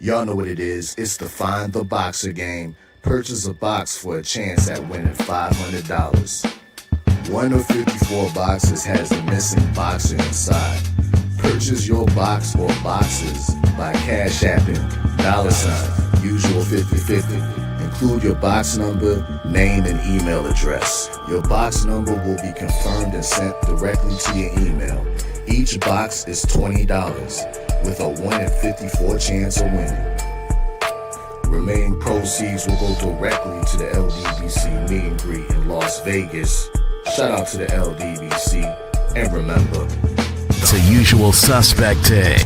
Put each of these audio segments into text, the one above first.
Y'all know what it is. It's the Find the Boxer game. Purchase a box for a chance at winning $500. One of 54 boxes has a missing boxer inside. Purchase your box or boxes by Cash Apping $ usual 50/50. Include your box number, name, and email address. Your box number will be confirmed and sent directly to your email. Each box is $20 with a 1 in 54 chance of winning. Remaining proceeds will go directly to the LDBC meet and greet in Las Vegas. Shout out to the LDBC, and remember, it's a usual suspect day.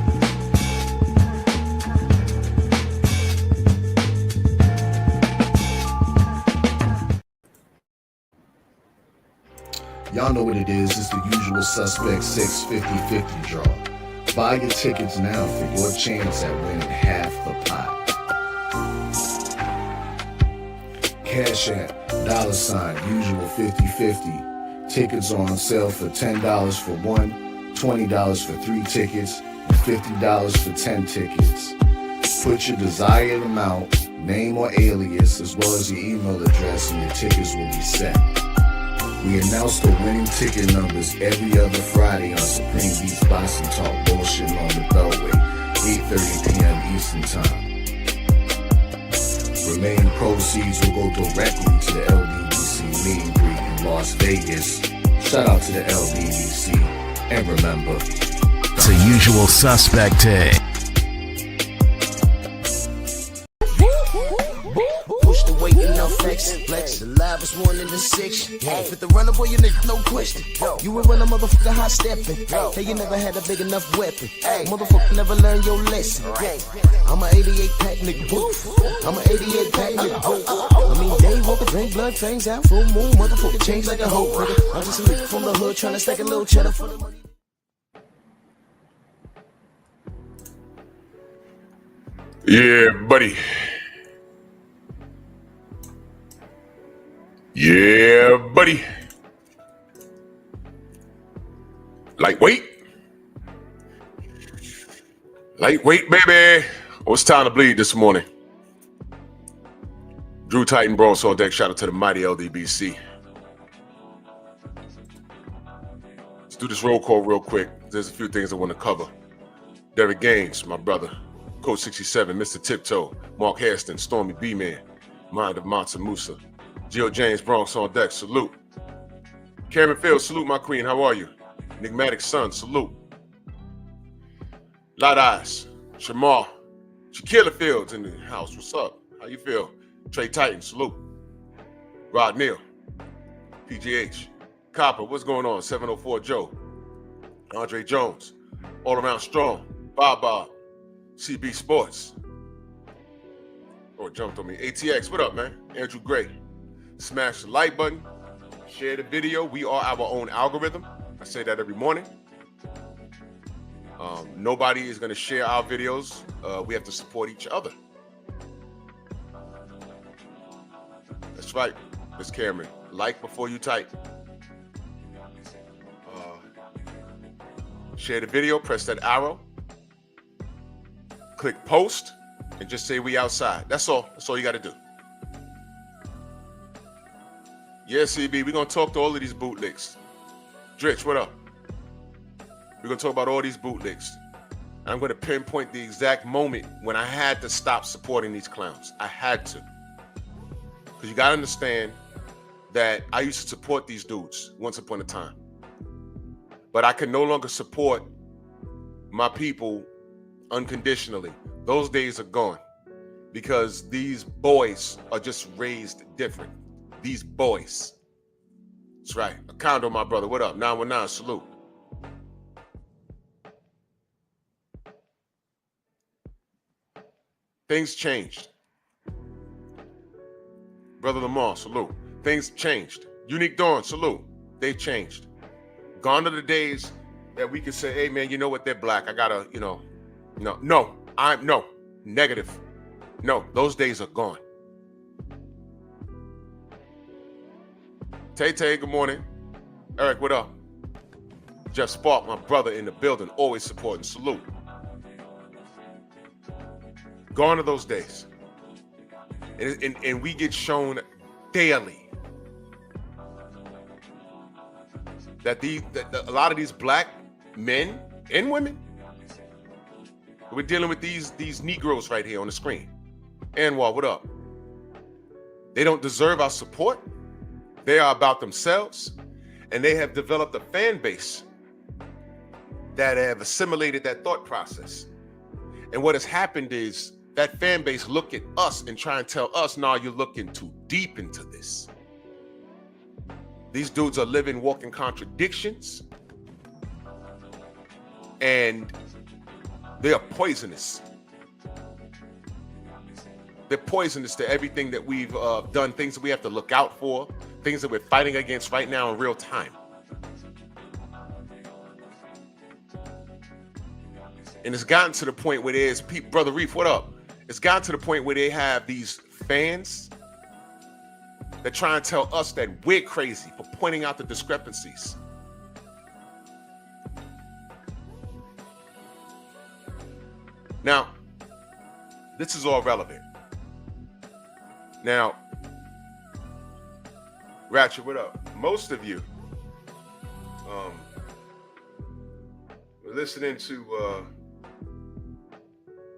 Y'all know what it is. It's the usual suspect 650-50 draw. Buy your tickets now for your chance at winning half the pot. Cash App, $ usual 50/50. Tickets are on sale for $10 for one, $20 for 3 tickets, and $50 for 10 tickets. Put your desired amount, name or alias, as well as your email address, and your tickets will be set. We announce the winning ticket numbers every other Friday on Supreme Beats Boxing Talk Bullshit on the Beltway, 8:30 p.m. Eastern Time. Remaining proceeds will go directly to the LDBC meet and greet in Las Vegas. Shout out to the LDBC, and remember, it's a usual suspect day. Flex, the livest one in the section. Fit the runner, boy, you nigga, no question. You will run a motherfucker hot stepping. Hey, you never had a big enough weapon. Motherfucker never learned your lesson. I'm a 88 pack nigga, woo. I'm a 88 pack nigga, woo. I mean, day walk a drink, blood fangs out, full moon, motherfucker change like a hoe, nigga. I'm just a nigga from the hood trying to stack a little cheddar for the money. Yeah, buddy. Yeah, buddy. Lightweight, baby. Oh, it's time to bleed this morning. Drew Titan, Bronx on deck. Shout out to the mighty LDBC. Let's do this roll call real quick. There's a few things I want to cover. Derek Gaines, my brother. Coach 67, Mr. Tiptoe. Mark Hairston, Stormy B-Man. Mind of Mansa Musa. Gio James, Bronx on deck, salute. Cameron Fields, salute my queen, how are you? Enigmatic Son, salute. Light Eyes, Shamar, Shaquilla Fields in the house, what's up? How you feel? Trey Titan, salute. Rod Neal, PGH, Copper, what's going on? 704 Joe, Andre Jones, All Around Strong, Bob, CB Sports. Oh, it jumped on me. ATX, what up, man? Andrew Gray. Smash the like button, share the video. We are our own algorithm. I say that every morning. Nobody is going to share our videos. We have to support each other. That's right, Miss Cameron. Like before you type. Share the video, press that arrow, click post, and just say we outside. That's all. That's all you got to do. Yeah, CB, we're going to talk to all of these bootlegs. Dritch, what up? We're going to talk about all these bootlegs. I'm going to pinpoint the exact moment when I had to stop supporting these clowns. I had to. Because you got to understand that I used to support these dudes once upon a time. But I can no longer support my people unconditionally. Those days are gone. Because these boys are just raised different. These boys. That's right. Acondo, my brother. What up? 919, salute. Things changed. Brother Lamar, salute. Things changed. Unique Dawn, salute. They've changed. Gone are the days that we can say, hey, man, you know what? They're black. I gotta, no. Negative. No, those days are gone. Tay, good morning. Eric, what up? Jeff Spark, my brother in the building, always supporting. Salute. Gone are those days. And we get shown daily that a lot of these black men and women, we're dealing with these Negroes right here on the screen. Anwar, what up? They don't deserve our support. They are about themselves, and they have developed a fan base that have assimilated that thought process. And what has happened is that fan base look at us and try and tell us, nah, you're looking too deep into this. These dudes are living, walking contradictions, and they are poisonous. They're poisonous to everything that we've done, things that we have to look out for, things that we're fighting against right now in real time. And it's gotten to the point where there's people, Brother Reef, what up? It's gotten to the point where they have these fans that try and tell us that we're crazy for pointing out the discrepancies. Now, this is all relevant. Now, Ratchet, what up? Most of you were listening to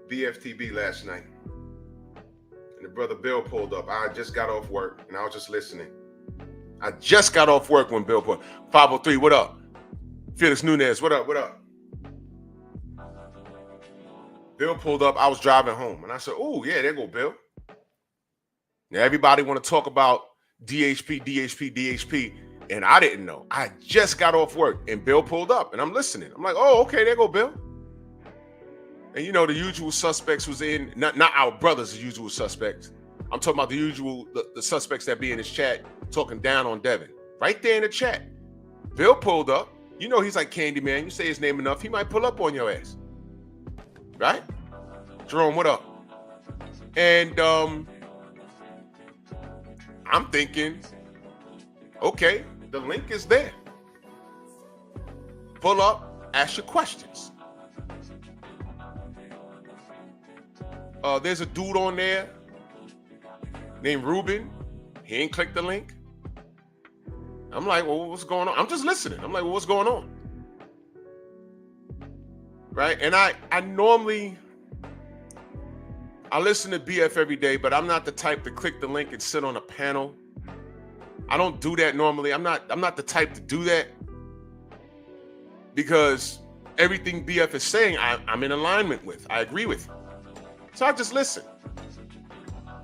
BFTB last night, and the brother Bill pulled up. I just got off work, and I was just listening. I just got off work when Bill pulled up. 503, what up? Felix Nunez, what up, what up? Bill pulled up, I was driving home, and I said, oh, yeah, there go Bill. Now, everybody want to talk about DHP, and I didn't know. I just got off work, and Bill pulled up, and I'm listening. I'm like, oh, okay, there go Bill. And you know, the usual suspects was in, not our brothers, the usual suspects. I'm talking about the suspects that be in his chat talking down on Devin. Right there in the chat. Bill pulled up. You know he's like Candyman. You say his name enough, he might pull up on your ass. Right? Jerome, what up? And I'm thinking, okay, the link is there. Pull up, ask your questions. There's a dude on there named Ruben. He ain't clicked the link. I'm like, well, what's going on? I'm just listening. I'm like, well, what's going on? Right? And I listen to BF every day, but I'm not the type to click the link and sit on a panel. I don't do that normally. I'm not the type to do that, because everything BF is saying, I'm in alignment with. I agree with. So I just listen,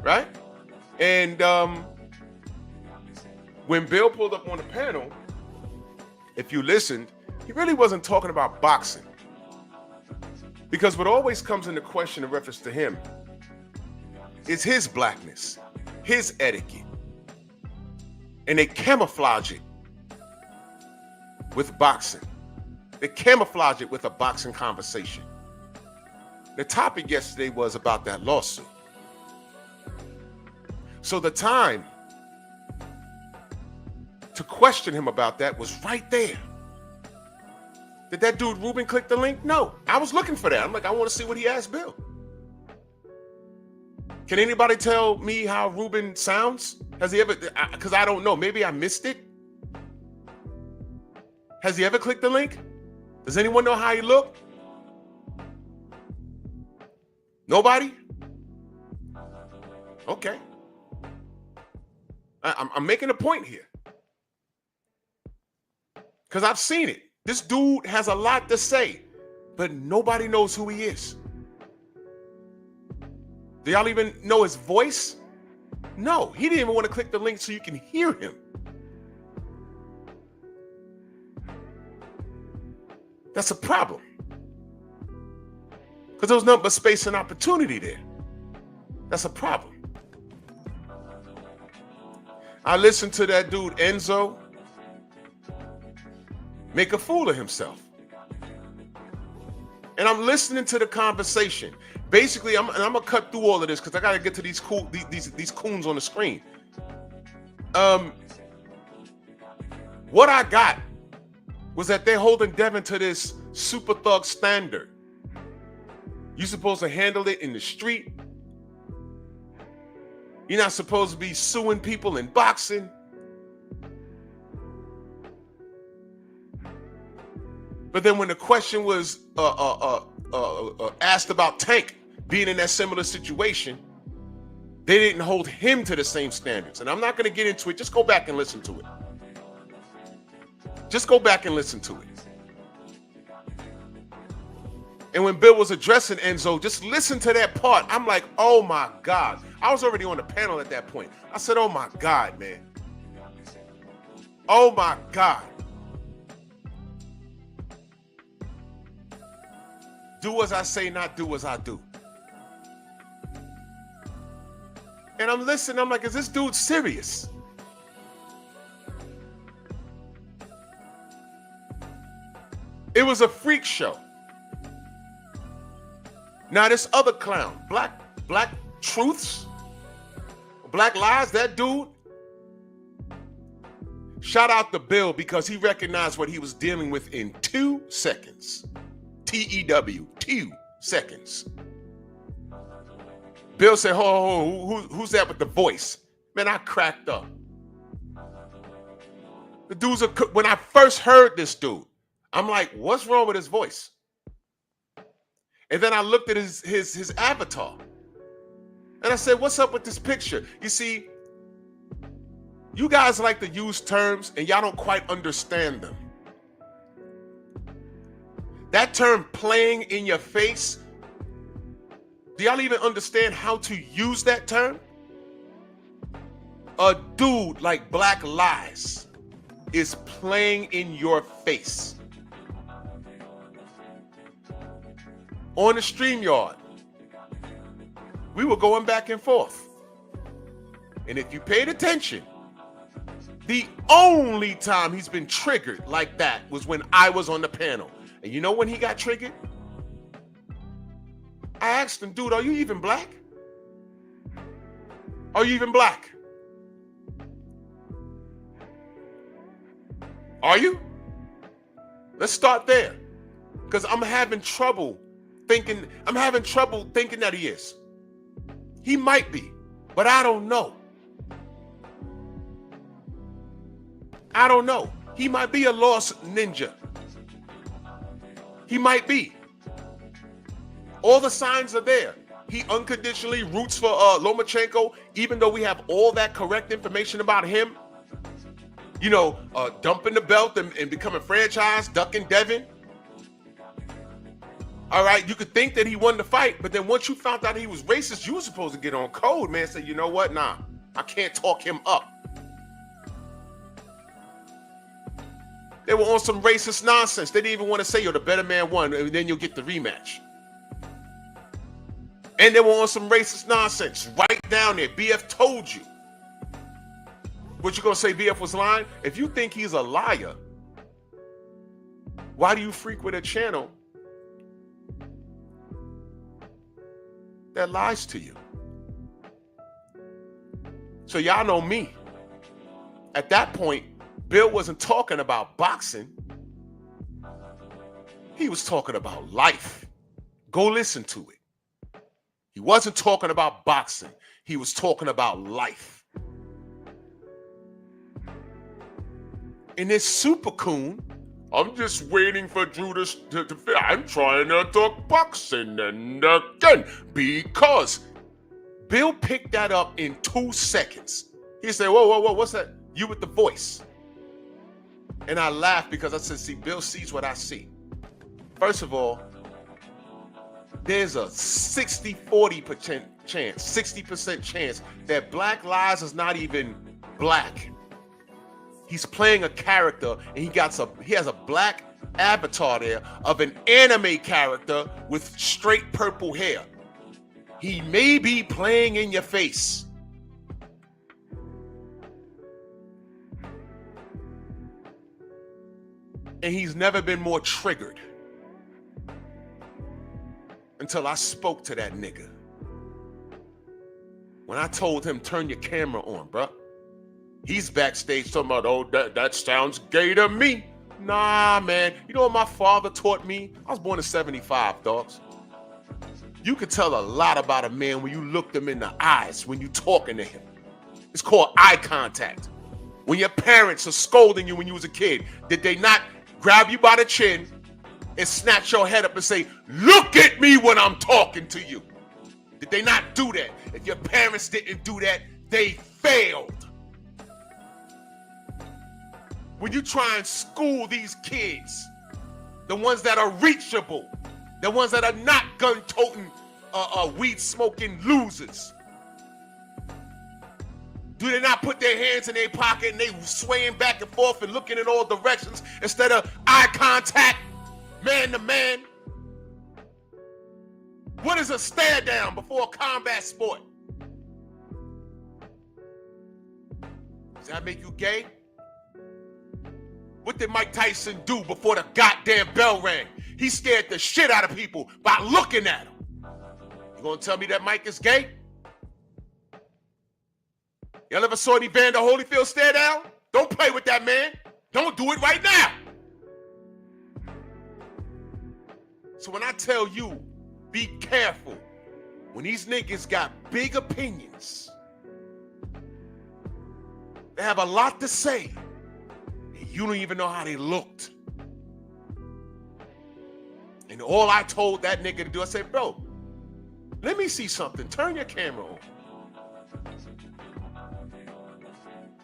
right? And when Bill pulled up on the panel, if you listened, he really wasn't talking about boxing, because what always comes into question in reference to him is his blackness, his etiquette, and they camouflage it with boxing. They camouflage it with a boxing conversation. The topic yesterday was about that lawsuit. So the time to question him about that was right there. Did that dude Ruben click the link? No, I was looking for that. I'm like, I want to see what he asked Bill. Can anybody tell me how Ruben sounds? Has he ever, because I don't know, maybe I missed it. Has he ever clicked the link? Does anyone know how he looked? Nobody? Okay. I'm making a point here, because I've seen it. This dude has a lot to say, but nobody knows who he is. Do y'all even know his voice? No, he didn't even want to click the link so you can hear him. That's a problem, because there was nothing but space and opportunity there. That's a problem. I listened to that dude Enzo make a fool of himself, and I'm listening to the conversation. Basically, I'm gonna cut through all of this because I gotta get to these coons on the screen. What I got was that they're holding Devin to this super thug standard. You're supposed to handle it in the street You're not supposed to be suing people in boxing. But then when the question was asked about Tank being in that similar situation, they didn't hold him to the same standards. And I'm not going to get into it. Just go back and listen to it. Just go back and listen to it. And when Bill was addressing Enzo, just listen to that part. I'm like, oh my God. I was already on the panel at that point. I said, oh my God, man. Oh my God. Do as I say, not do as I do. And I'm listening. I'm like, is this dude serious? It was a freak show. Now this other clown, Black Truths, Black Lies, that dude. Shout out to Bill because he recognized what he was dealing with in 2 seconds. TEW, 2 seconds. Bill said, who's that with the voice? Man, I cracked up. The dude's when I first heard this dude, I'm like, what's wrong with his voice? And then I looked at his avatar. And I said, what's up with this picture? You see, you guys like to use terms and y'all don't quite understand them. That term playing in your face, do y'all even understand how to use that term? A dude like Black Lies is playing in your face. On the StreamYard, we were going back and forth. And if you paid attention, the only time he's been triggered like that was when I was on the panel. And you know when he got triggered? I asked him, dude, are you even black? Are you even black? Are you? Let's start there. Because I'm having trouble thinking that he is. He might be, but I don't know. I don't know. He might be a lost ninja. He might be. All the signs are there. He unconditionally roots for Lomachenko, even though we have all that correct information about him. You know, dumping the belt and becoming franchise, ducking Devin. All right, you could think that he won the fight, but then once you found out he was racist, you were supposed to get on code, man. Say, you know what? Nah, I can't talk him up. They were on some racist nonsense. They didn't even want to say, yo, the better man won, and then you'll get the rematch. And they were on some racist nonsense right down there. BF told you. What you gonna say, BF was lying? If you think he's a liar, why do you frequent a channel that lies to you? So y'all know me. At that point, Bill wasn't talking about boxing. He was talking about life. Go listen to it. He wasn't talking about boxing. He was talking about life. And this super coon, I'm just waiting for Drew to I'm trying to talk boxing and again because Bill picked that up in 2 seconds. He said, whoa, what's that? You with the voice. And I laughed because I said, see, Bill sees what I see. First of all, there's a 60-40% chance, 60% chance that Black Lies is not even black. He's playing a character and he has a black avatar there of an anime character with straight purple hair. He may be playing in your face. And he's never been more triggered until I spoke to that nigga. When I told him, turn your camera on, bruh. He's backstage talking about, oh, that sounds gay to me. Nah, man. You know what my father taught me? I was born in 75, dogs. You can tell a lot about a man when you look them in the eyes when you talking to him. It's called eye contact. When your parents are scolding you when you was a kid, did they not grab you by the chin and snatch your head up and say, look at me when I'm talking to you? Did they not do that? If your parents didn't do that, they failed. When you try and school these kids, the ones that are reachable, the ones that are not gun-toting, weed-smoking losers, do they not put their hands in their pocket and they swaying back and forth and looking in all directions instead of eye contact, man to man? What is a stare down before a combat sport? Does that make you gay? What did Mike Tyson do before the goddamn bell rang? He scared the shit out of people by looking at him. You gonna tell me that Mike is gay? Y'all ever saw Evander Holyfield stare down? Don't play with that man. Don't do it right now. So when I tell you, be careful. When these niggas got big opinions, they have a lot to say, and you don't even know how they looked. And all I told that nigga to do, I said, bro, let me see something. Turn your camera on.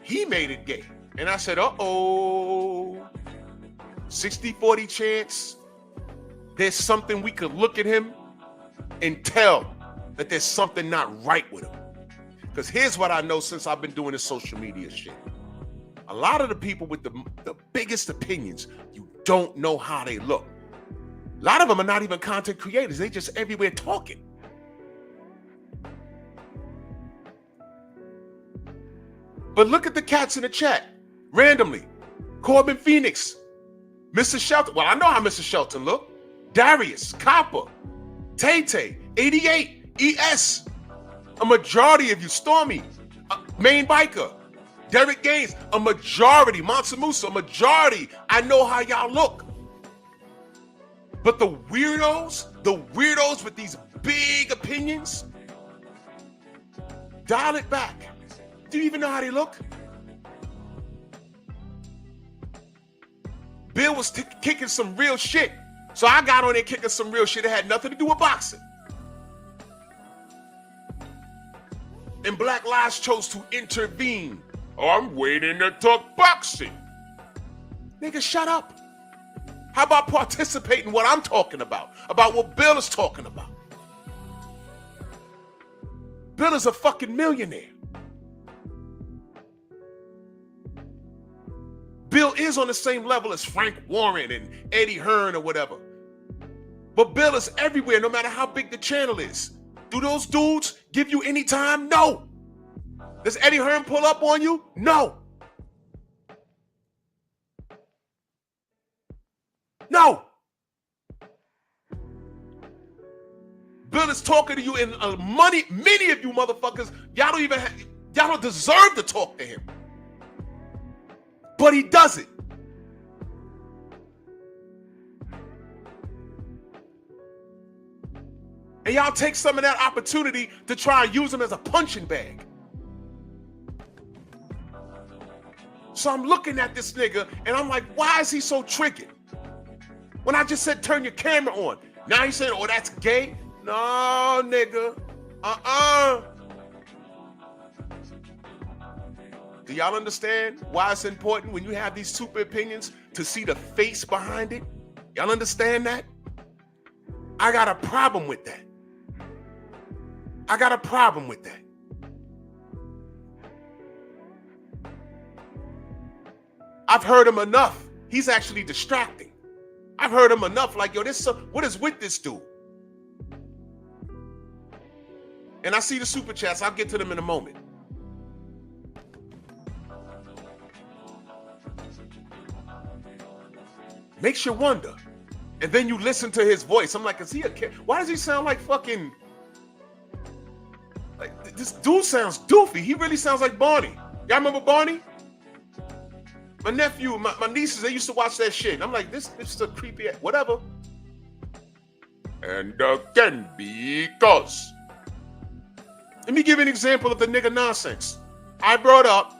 He made it gay. And I said, uh-oh. 60-40 chance. There's something we could look at him and tell that there's something not right with him. Because here's what I know since I've been doing this social media shit. A lot of the people with the biggest opinions, you don't know how they look. A lot of them are not even content creators. They just everywhere talking. But look at the cats in the chat. Randomly. Corbin Phoenix. Mr. Shelton. Well, I know how Mr. Shelton look. Darius. Copper. Tay-Tay. 88. ES. A majority of you. Stormy. Main Biker. Derek Gaines. A majority. Mansa Musa. A majority. I know how y'all look. But the weirdos with these big opinions, dial it back. Do you even know how they look? Bill was kicking some real shit. So I got on there kicking some real shit that had nothing to do with boxing. And Black Lives chose to intervene. Oh, I'm waiting to talk boxing. Nigga, shut up. How about participating in what I'm talking about what Bill is talking about? Bill is a fucking millionaire. Bill is on the same level as Frank Warren and Eddie Hearn or whatever. But Bill is everywhere, no matter how big the channel is. Do those dudes give you any time? No. Does Eddie Hearn pull up on you? No. No. Bill is talking to you in money. Many of you motherfuckers, y'all don't deserve to talk to him. But he does it. And y'all take some of that opportunity to try and use him as a punching bag. So I'm looking at this nigga and I'm like, why is he so triggered? When I just said, turn your camera on. Now he's saying, oh, that's gay? No, nigga. Do y'all understand why it's important when you have these super opinions to see the face behind it? Y'all understand that? I got a problem with that. I got a problem with that. I've heard him enough. He's actually distracting. I've heard him enough like, yo, what is with this dude? And I see the super chats. I'll get to them in a moment. Makes you wonder. And then you listen to his voice. I'm like, is he a kid? Why does he sound like fucking... Like, this dude sounds doofy. He really sounds like Barney. Y'all remember Barney? My nephew, my nieces, they used to watch that shit. And I'm like, this is a creepy ass, whatever. And again, because. Let me give you an example of the nigga nonsense. I brought up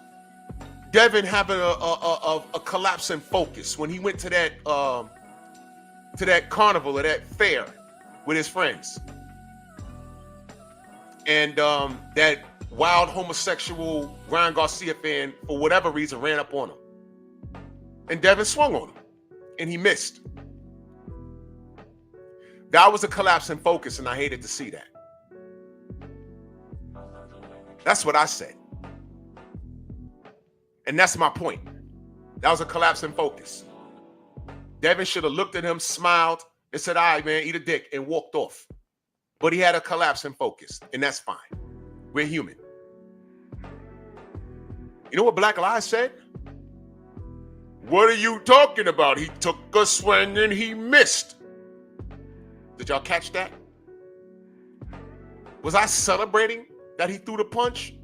Devin having a collapse in focus when he went to that carnival or that fair with his friends. And that wild homosexual Ryan Garcia fan, for whatever reason, ran up on him. And Devin swung on him. And he missed. That was a collapse in focus, and I hated to see that. That's what I said. And that's my point. That was a collapse in focus. Devin should have looked at him, smiled, and said, all right, man, eat a dick, and walked off. But he had a collapse in focus, and that's fine. We're human. You know what Black Lives said? What are you talking about? He took a swing and he missed. Did y'all catch that? Was I celebrating that he threw the punch?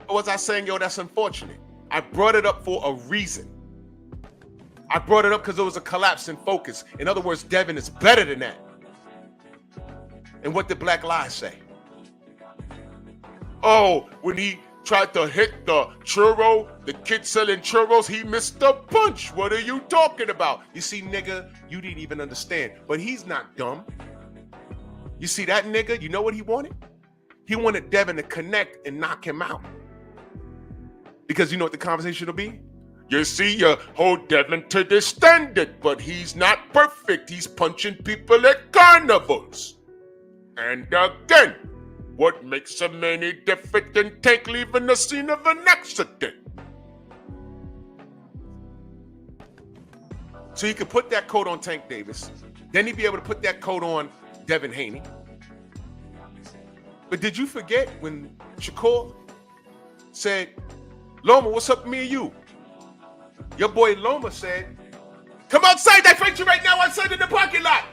Or was I saying, yo, that's unfortunate? I brought it up for a reason. I brought it up because it was a collapse in focus. In other words, Devin is better than that. And what did Black Lives say? Oh, when he tried to hit the churro, the kid selling churros, he missed the punch. What are you talking about? You see, nigga, you didn't even understand. But he's not dumb. You see that nigga? You know what he wanted? He wanted Devin to connect and knock him out. Because you know what the conversation will be? You see, you hold Devin to the standard, but he's not perfect. He's punching people at carnivals. And again, what makes him any different than Tank leaving the scene of an accident? So he could put that coat on Tank Davis. Then he'd be able to put that coat on Devin Haney. But did you forget when Shakur said, Loma, what's up with me and you? Your boy Loma said, come outside, I fight you right now outside in the parking lot.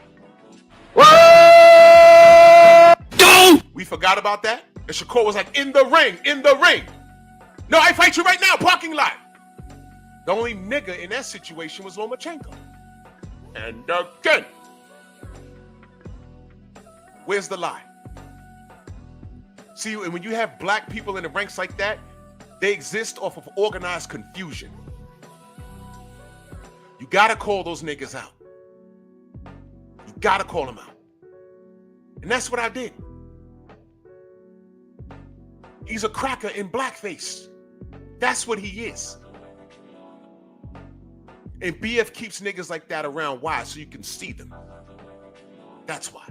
We forgot about that. And Shakur was like, in the ring. No, I fight you right now, parking lot. The only nigga in that situation was Lomachenko. And again, where's the lie? See, when you have black people in the ranks like that, they exist off of organized confusion. You gotta call those niggas out. You gotta call them out. And that's what I did. He's a cracker in blackface. That's what he is. And BF keeps niggas like that around. Why? So you can see them. That's why.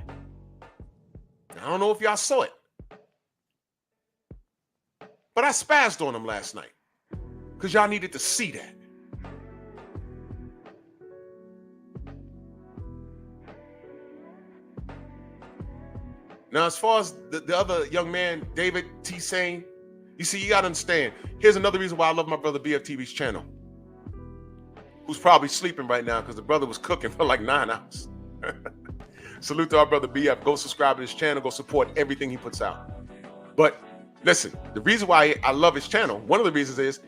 I don't know if y'all saw it, but I spazzed on him last night because y'all needed to see that. Now, as far as the other young man, David T. Sane, you see, you got to understand. Here's another reason why I love my brother BFTV's channel, who's probably sleeping right now because the brother was cooking for like 9 hours. Salute to our brother BF. Go subscribe to his channel. Go support everything he puts out. But listen, the reason why I love his channel, one of the reasons is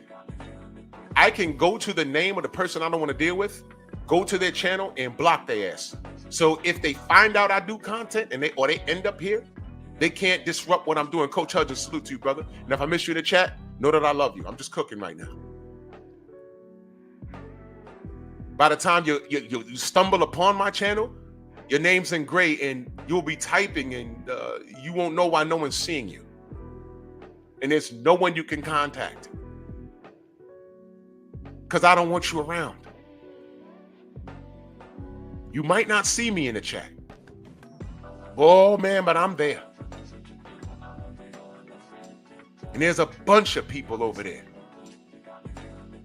I can go to the name of the person I don't want to deal with, go to their channel and block their ass. So if they find out I do content and they end up here, they can't disrupt what I'm doing. Coach Hudgens, salute to you, brother. And if I miss you in the chat, know that I love you. I'm just cooking right now. By the time you stumble upon my channel, your name's in gray and you'll be typing and you won't know why no one's seeing you. And there's no one you can contact because I don't want you around. You might not see me in the chat. Oh, man, but I'm there. And there's a bunch of people over there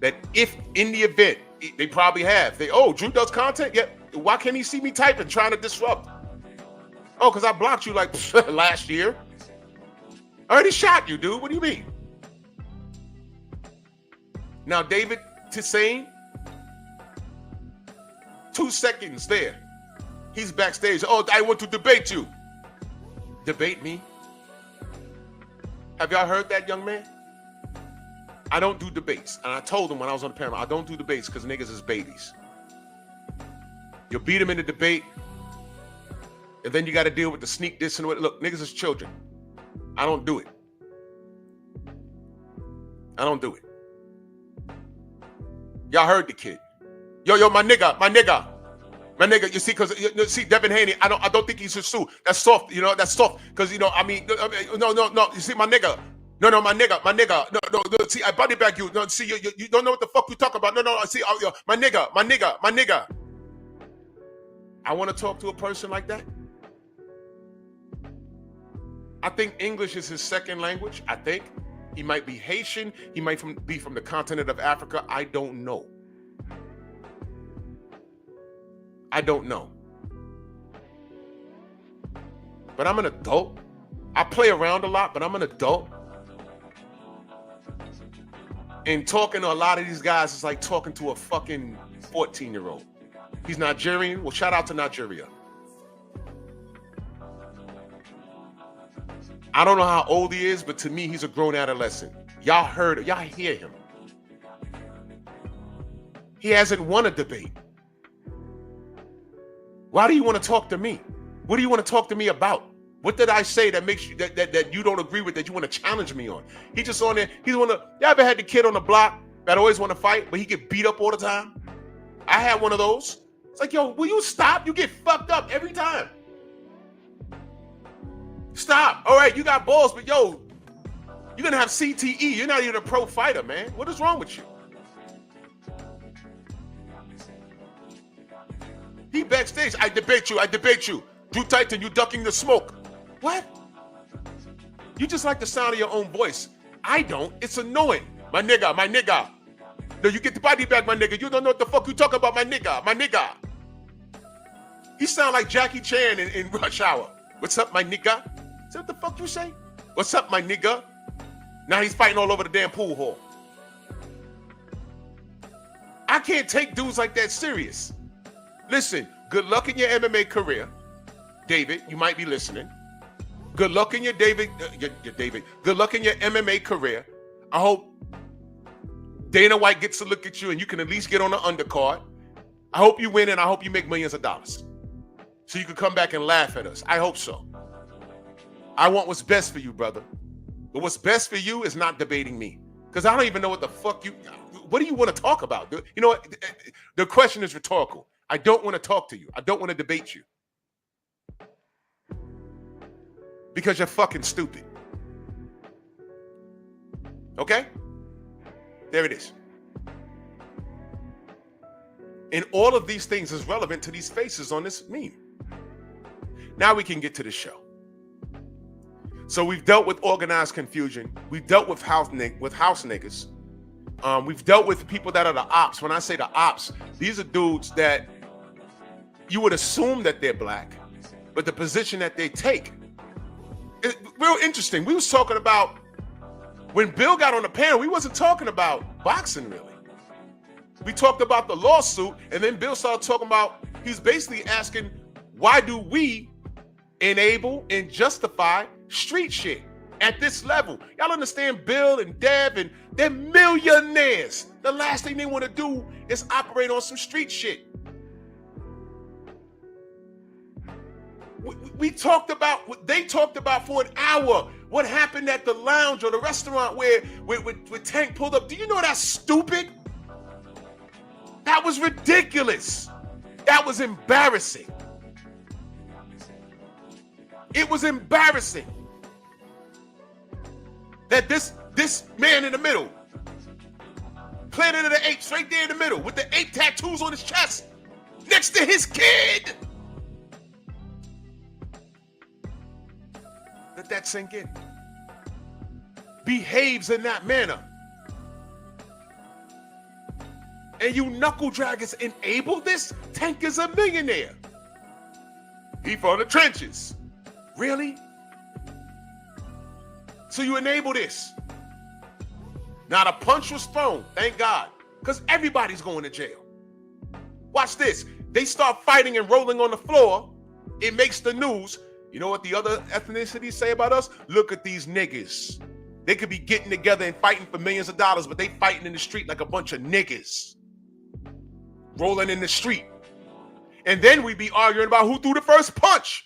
that if in the event, they probably have. Drew does content? Yeah. Why can't he see me typing, trying to disrupt? Oh, because I blocked you like last year. I already shot you, dude. What do you mean? Now, David Tissane, 2 seconds there. He's backstage. Oh, I want to debate you. Debate me? Have y'all heard that, young man? I don't do debates. And I told him when I was on the panel, I don't do debates because niggas is babies. You'll beat them in the debate. And then you got to deal with the sneak this and what. Look, niggas is children. I don't do it. I don't do it. Y'all heard the kid. Yo, my nigga. You see, because you see, Devin Haney, I don't think he should sue. That's soft, that's soft. Because no. You see, my nigga. No, my nigga. No. See, I body bag you. No, see, you don't know what the fuck you talk about. No. See, my nigga. I want to talk to a person like that. I think English is his second language. I think he might be Haitian. He might be from the continent of Africa. I don't know. But I'm an adult. I play around a lot, but I'm an adult. And talking to a lot of these guys is like talking to a fucking 14-year-old. He's Nigerian. Well, shout out to Nigeria. I don't know how old he is, but to me, he's a grown adolescent. Y'all hear him. He hasn't won a debate. Why do you want to talk to me? What do you want to talk to me about? What did I say that makes you that you don't agree with, that you want to challenge me on? He just on there. You ever had the kid on the block that always want to fight, but he get beat up all the time? I had one of those. It's like, yo, will you stop? You get fucked up every time. Stop. All right, you got balls, but yo, you're gonna have CTE. You're not even a pro fighter, man. What is wrong with you? He backstage. I debate you. Drew Titan, you ducking the smoke. What? You just like the sound of your own voice. I don't. It's annoying. My nigga. No, you get the body back, my nigga. You don't know what the fuck you talking about, my nigga. He sound like Jackie Chan in Rush Hour. What's up, my nigga? Is that what the fuck you say? What's up, my nigga? Now he's fighting all over the damn pool hall. I can't take dudes like that serious. Listen, good luck in your MMA career. David, you might be listening. Good luck in your David. Good luck in your MMA career. I hope Dana White gets to look at you and you can at least get on the undercard. I hope you win and I hope you make millions of dollars. So you can come back and laugh at us. I hope so. I want what's best for you, brother. But what's best for you is not debating me. Because I don't even know what the fuck what do you want to talk about? You know what? The question is rhetorical. I don't want to talk to you. I don't want to debate you. Because you're fucking stupid. Okay? There it is. And all of these things is relevant to these faces on this meme. Now we can get to the show. So we've dealt with organized confusion. We've dealt with house niggas. We've dealt with people that are the ops. When I say the ops, these are dudes that you would assume that they're black, but the position that they take is real interesting. We was talking about, when Bill got on the panel, we wasn't talking about boxing really. We talked about the lawsuit, and then Bill started talking about, he's basically asking, why do we enable and justify street shit at this level? Y'all understand Bill and Dev, and they're millionaires. The last thing they want to do is operate on some street shit. They talked about for an hour what happened at the lounge or the restaurant where Tank pulled up. Do you know that's stupid? That was ridiculous. That was embarrassing. It was embarrassing that this man in the middle, Planet of the Apes right there in the middle with the ape tattoos on his chest next to his kid. Let that sink in. Behaves in that manner. And you knuckle draggers enable this? Tank is a millionaire. He from the trenches. Really? So you enable this. Not a punch was thrown, thank God. Because everybody's going to jail. Watch this. They start fighting and rolling on the floor. It makes the news. You know what the other ethnicities say about us? Look at these niggas. They could be getting together and fighting for millions of dollars, but they fighting in the street like a bunch of niggas. Rolling in the street. And then we be arguing about who threw the first punch.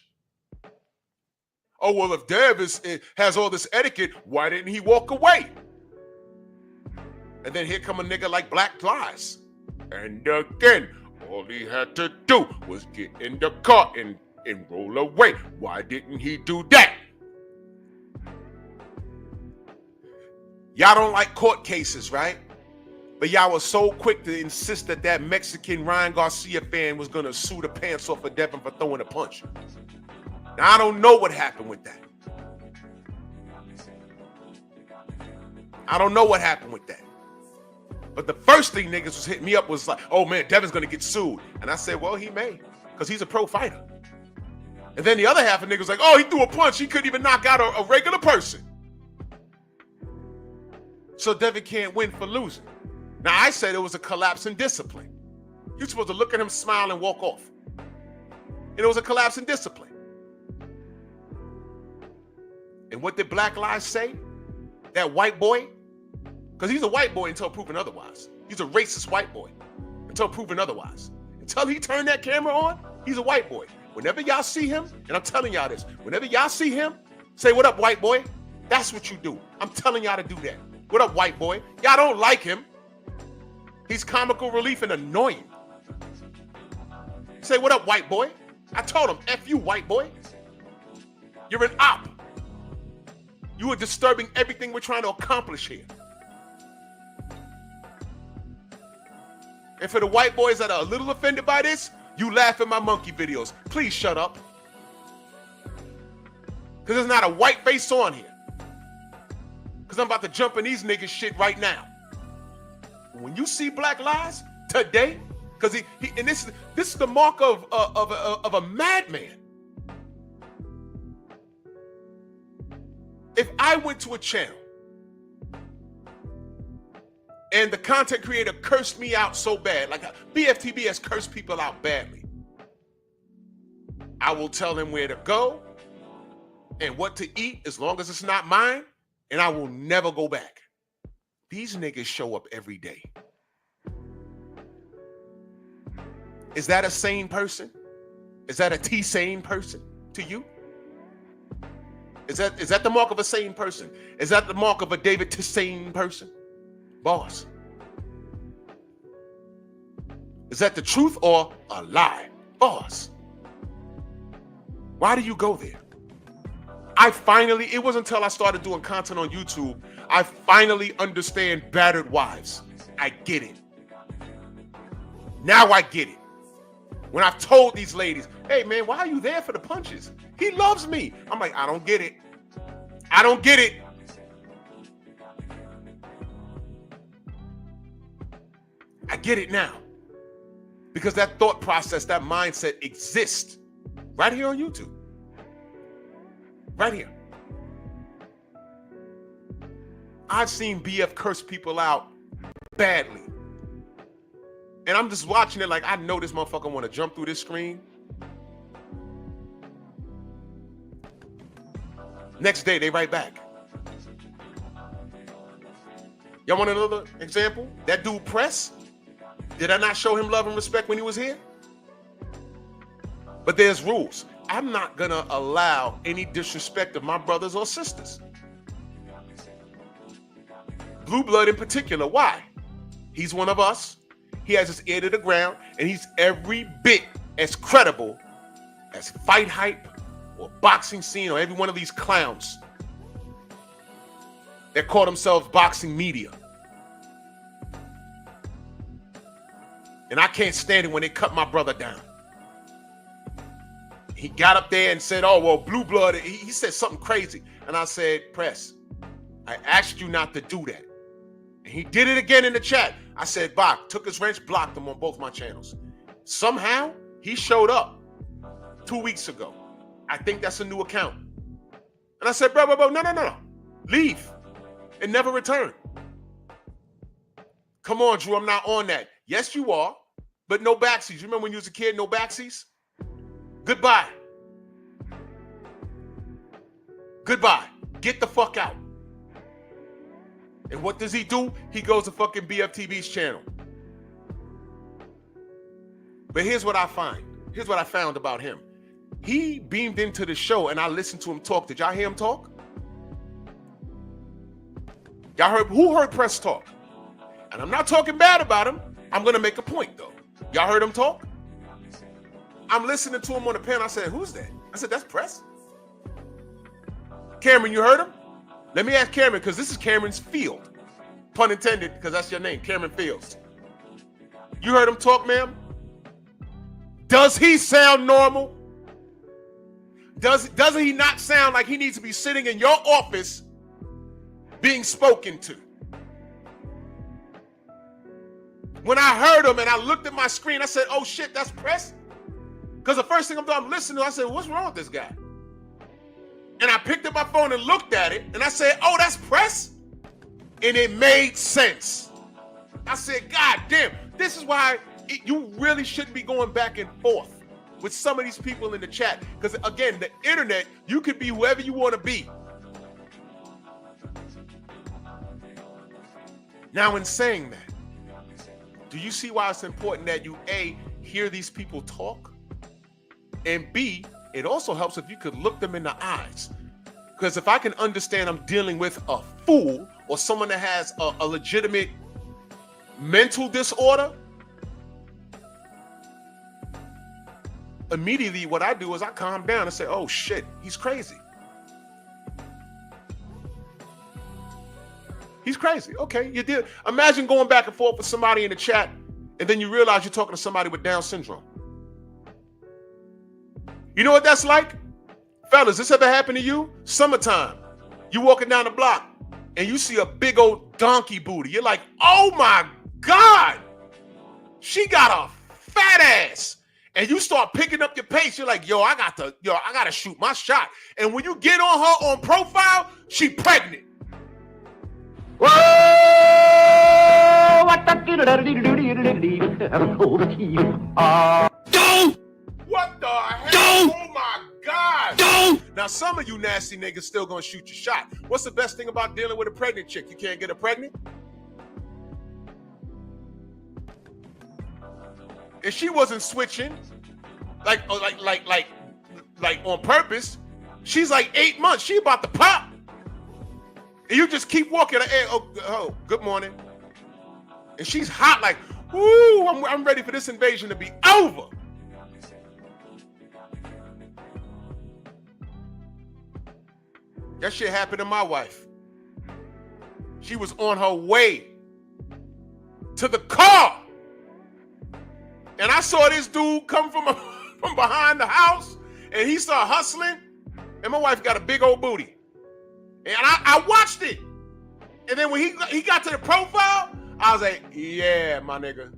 oh, well, if Dev has all this etiquette, why didn't he walk away? And then here come a nigga like Black Lives. And again, all he had to do was get in the car and roll away. Why didn't he do that? Y'all don't like court cases, right? But y'all was so quick to insist that Mexican Ryan Garcia fan was going to sue the pants off of Devin for throwing a punch. Now, I don't know what happened with that. I don't know what happened with that. But the first thing niggas was hitting me up was like, oh man, Devin's going to get sued. And I said, well, he may, because he's a pro fighter. And then the other half of niggas was like, oh, he threw a punch. He couldn't even knock out a regular person. So Devin can't win for losing. Now, I said it was a collapse in discipline. You're supposed to look at him, smile, and walk off. And it was a collapse in discipline. And what did Black Lives say? That white boy? Because he's a white boy until proven otherwise. He's a racist white boy until proven otherwise. Until he turned that camera on, he's a white boy. Whenever y'all see him, and I'm telling y'all this, whenever y'all see him, say, what up, white boy? That's what you do. I'm telling y'all to do that. What up, white boy? Y'all don't like him. He's comical relief and annoying. Say, what up, white boy? I told him, F you, white boy. You're an op. You are disturbing everything we're trying to accomplish here. And for the white boys that are a little offended by this, you laugh at my monkey videos. Please shut up. Because there's not a white face on here. Because I'm about to jump in these niggas shit right now. When you see Black Lives today, because and this is the mark of a madman. If I went to a channel and the content creator cursed me out so bad, like BFTB has cursed people out badly, I will tell him where to go and what to eat as long as it's not mine, and I will never go back. These niggas show up every day. Is that a sane person? Is that a T-sane person to you? Is that the mark of a sane person? Is that the mark of a David T-sane person? Boss. Is that the truth or a lie? Boss. Why do you go there? It wasn't until I started doing content on YouTube, I finally understand battered wives. I get it. Now I get it. When I've told these ladies, hey man, why are you there for the punches? He loves me. I'm like, I don't get it. I don't get it. I get it now. Because that thought process, that mindset exists right here on YouTube. Right here. I've seen BF curse people out badly. And I'm just watching it like, I know this motherfucker want to jump through this screen. Next day, they right back. Y'all want another example? That dude Press, did I not show him love and respect when he was here? But there's rules. I'm not gonna allow any disrespect of my brothers or sisters. Blue Blood in particular, why? He's one of us. He has his ear to the ground, and he's every bit as credible as Fight Hype or Boxing Scene or every one of these clowns that call themselves boxing media. And I can't stand it when they cut my brother down. He got up there and said, oh, well, Blue Blood, he said something crazy. And I said, Press, I asked you not to do that. And he did it again in the chat. I said, Bach, took his wrench, blocked him on both my channels. Somehow, he showed up 2 weeks ago. I think that's a new account. And I said, bro, no. Leave and never return. Come on, Drew, I'm not on that. Yes, you are, but no backsies. You remember when you was a kid, no backsies? Goodbye. Goodbye. Get the fuck out. And what does he do? He goes to fucking BFTB's channel. But here's what I find. Here's what I found about him. he beamed into the show and I listened to him talk. Did y'all hear him talk? Y'all heard, who heard Press talk? And I'm not talking bad about him. I'm going to make a point though. Y'all heard him talk? I'm listening to him on the panel. I said, who's that? I said, that's Press. Cameron, you heard him? Let me ask Cameron, because this is Cameron's field. Pun intended, because that's your name, Cameron Fields. You heard him talk, ma'am? Does he sound normal? Doesn't he not sound like he needs to be sitting in your office being spoken to? When I heard him and I looked at my screen, I said, oh shit, that's Press? Because the first thing I'm listening to, I said, what's wrong with this guy? And I picked up my phone and looked at it and I said, oh, that's Press? And it made sense. I said, God damn, this is why you really shouldn't be going back and forth with some of these people in the chat. Because again, the internet, you could be whoever you want to be. Now, in saying that, do you see why it's important that you, A, hear these people talk? And B, it also helps if you could look them in the eyes. Because if I can understand I'm dealing with a fool or someone that has a legitimate mental disorder, immediately what I do is I calm down and say, oh shit, he's crazy. He's crazy. Okay, you did. Imagine going back and forth with somebody in the chat and then you realize you're talking to somebody with Down syndrome. You know what that's like? Fellas, this ever happened to you? Summertime. You walking down the block and you see a big old donkey booty. You're like, oh my God, she got a fat ass. And you start picking up your pace. You're like, I gotta shoot my shot. And when you get on her on profile, she pregnant. Whoa! What the What the hell? Oh my God. Now some of you nasty niggas still gonna shoot your shot. What's the best thing about dealing with a pregnant chick? You can't get her pregnant? If she wasn't switching, like on purpose, she's like 8 months. She about to pop. And you just keep walking. Oh, good morning. And she's hot like, ooh, I'm ready for this invasion to be over. That shit happened to my wife. She was on her way to the car. And I saw this dude come from behind the house and he started hustling. And my wife got a big old booty. And I watched it. And then when he got to the profile, I was like, yeah, my nigga.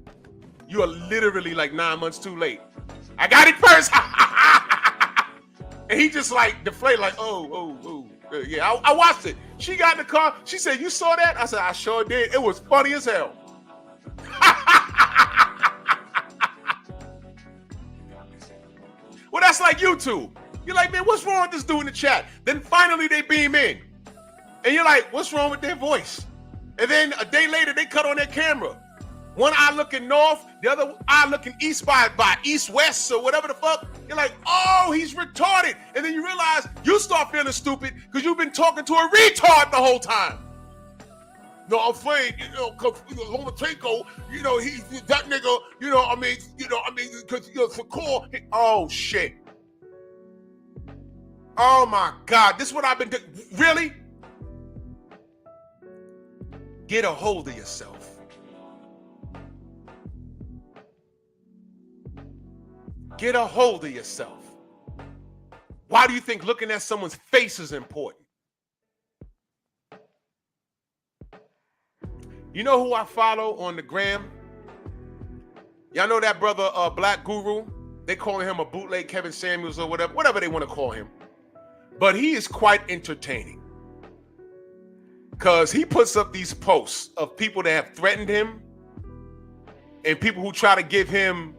You are literally like 9 months too late. I got it first. And he just like deflated like, oh. Yeah, I watched it. She got in the car. She said, you saw that? I said, I sure did. It was funny as hell. Well, that's like YouTube. You're like, man, what's wrong with this dude in the chat? Then finally they beam in. And you're like, what's wrong with their voice? And then a day later, they cut on their camera. One eye looking north, the other eye looking east by east-west or whatever the fuck. You're like, oh, he's retarded. And then you realize you start feeling stupid because you've been talking to a retard the whole time. No, I'm afraid, because Lomachenko, that nigga, because, for core. Oh, shit. Oh, my God. This is what I've been doing. Really? Get a hold of yourself. Get a hold of yourself. Why do you think looking at someone's face is important? You know who I follow on the gram? Y'all know that brother, Black Guru? They calling him a bootleg Kevin Samuels or whatever they want to call him. But he is quite entertaining. Because he puts up these posts of people that have threatened him and people who try to give him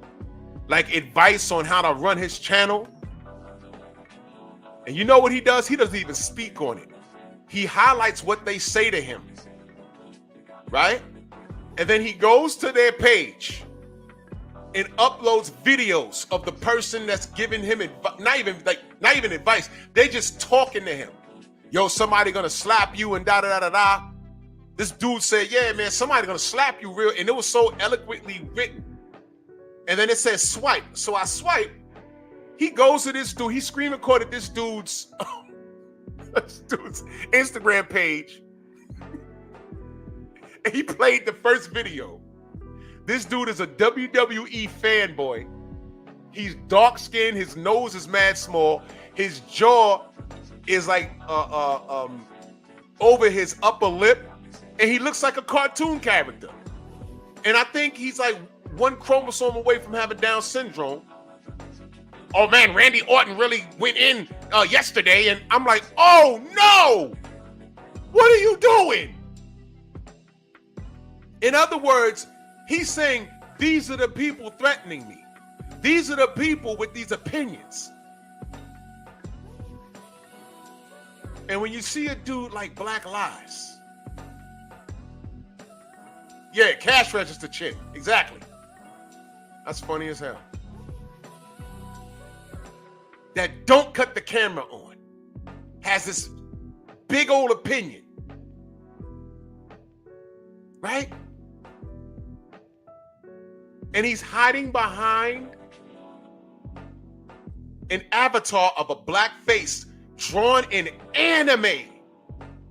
like advice on how to run his channel. And you know what he does? He doesn't even speak on it. He highlights what they say to him, right? And then he goes to their page and uploads videos of the person that's giving him not even advice. They just talking to him. Yo, somebody gonna slap you and da da da da da. This dude said, yeah, man, somebody gonna slap you real. And it was so eloquently written. And then it says swipe. So I swipe. He goes to this dude. He screen recorded this dude's Instagram page. And he played the first video. This dude is a WWE fanboy. He's dark skinned. His nose is mad small. His jaw is like over his upper lip. And he looks like a cartoon character. And I think he's like one chromosome away from having Down syndrome. Oh man, Randy Orton really went in yesterday. And I'm like, oh no! What are you doing? In other words, he's saying, these are the people threatening me. These are the people with these opinions. And when you see a dude like Black Lives, yeah, cash register chick, exactly. That's funny as hell. That don't cut the camera on, has this big old opinion, right? And he's hiding behind an avatar of a black face drawn in anime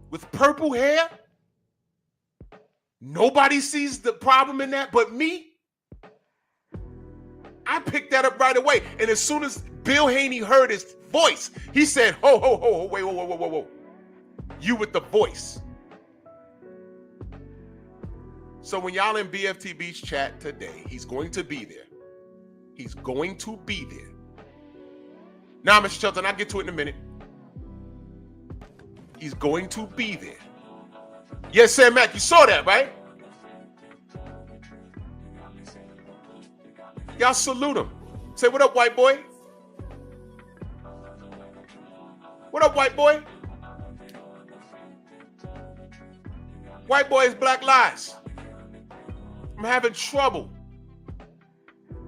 with purple hair. Nobody sees the problem in that but me. I picked that up right away. And as soon as Bill Haney heard his voice, he said, ho, ho, ho, wait, whoa, whoa, whoa, whoa, whoa. You with the voice. So when y'all in BFT Beach chat today, he's going to be there. He's going to be there. Now, Mr. Shelton, I'll get to it in a minute. He's going to be there. Yes, Sam Mack, you saw that, right? Y'all salute him. Say, what up, white boy? What up, white boy? White boy is Black Lives. I'm having trouble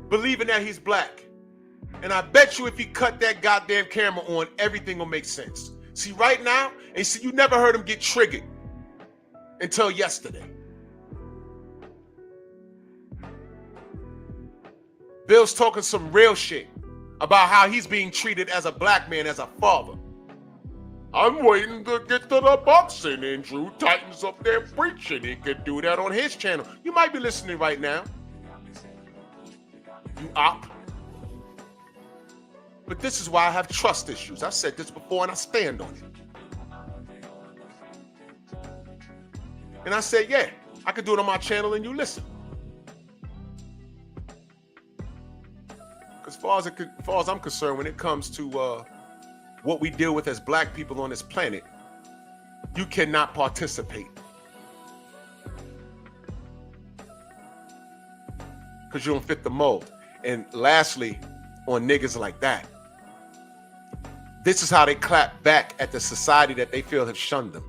believing that he's black. And I bet you if he cut that goddamn camera on, everything will make sense. See, right now, and see, you never heard him get triggered until yesterday. Bill's talking some real shit about how he's being treated as a black man, as a father. I'm waiting to get to the boxing, and Drew tightens up there preaching. He could do that on his channel. You might be listening right now. You op. But this is why I have trust issues. I've said this before and I stand on it. And I said, yeah, I could do it on my channel and you listen. As far as I'm concerned, when it comes to what we deal with as black people on this planet, you cannot participate. Because you don't fit the mold. And lastly, on niggas like that, this is how they clap back at the society that they feel have shunned them.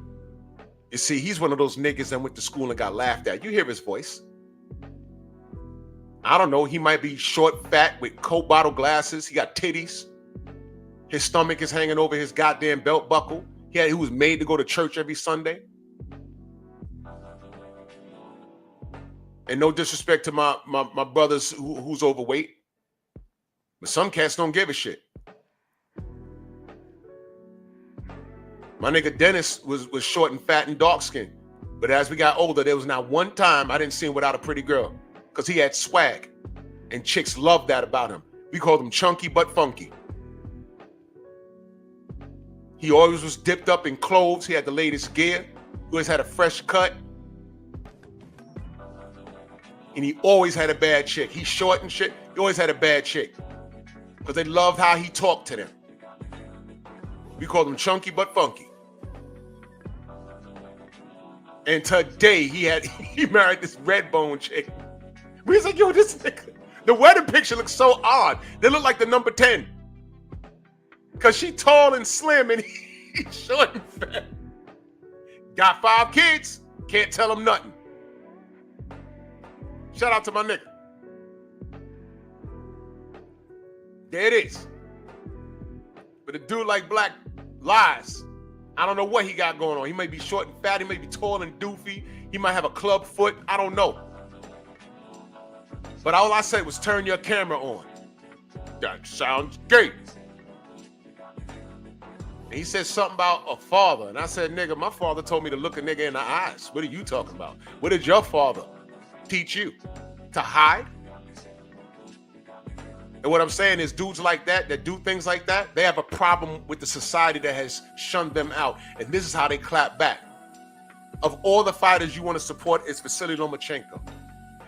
You see, he's one of those niggas that went to school and got laughed at. You hear his voice. I don't know, he might be short, fat, with Coke bottle glasses. He got titties. His stomach is hanging over his goddamn belt buckle. He was made to go to church every Sunday. And no disrespect to my brothers who's overweight. But some cats don't give a shit. My nigga Dennis was short and fat and dark skinned. But as we got older, there was not one time I didn't see him without a pretty girl. Because he had swag. And chicks loved that about him. We called him chunky but funky. He always was dipped up in clothes. He had the latest gear. He always had a fresh cut. And he always had a bad chick. He's short and shit. He always had a bad chick. Because they loved how he talked to them. We called him chunky but funky. And today he married this red bone chick. We was like, yo, this nigga. The wedding picture looks so odd. They look like the number 10. Because she tall and slim and he's short and fat. Got 5 kids. Can't tell him nothing. Shout out to my nigga. There it is. But a dude like Black lies. I don't know what he got going on. He may be short and fat. He may be tall and doofy. He might have a club foot. I don't know. But all I said was turn your camera on. That sounds gay. And he said something about a father. And I said, nigga, my father told me to look a nigga in the eyes. What are you talking about? What did your father teach you? To hide? And what I'm saying is dudes like that do things like that, they have a problem with the society that has shunned them out. And this is how they clap back. Of all the fighters you want to support, it's Vasily Lomachenko.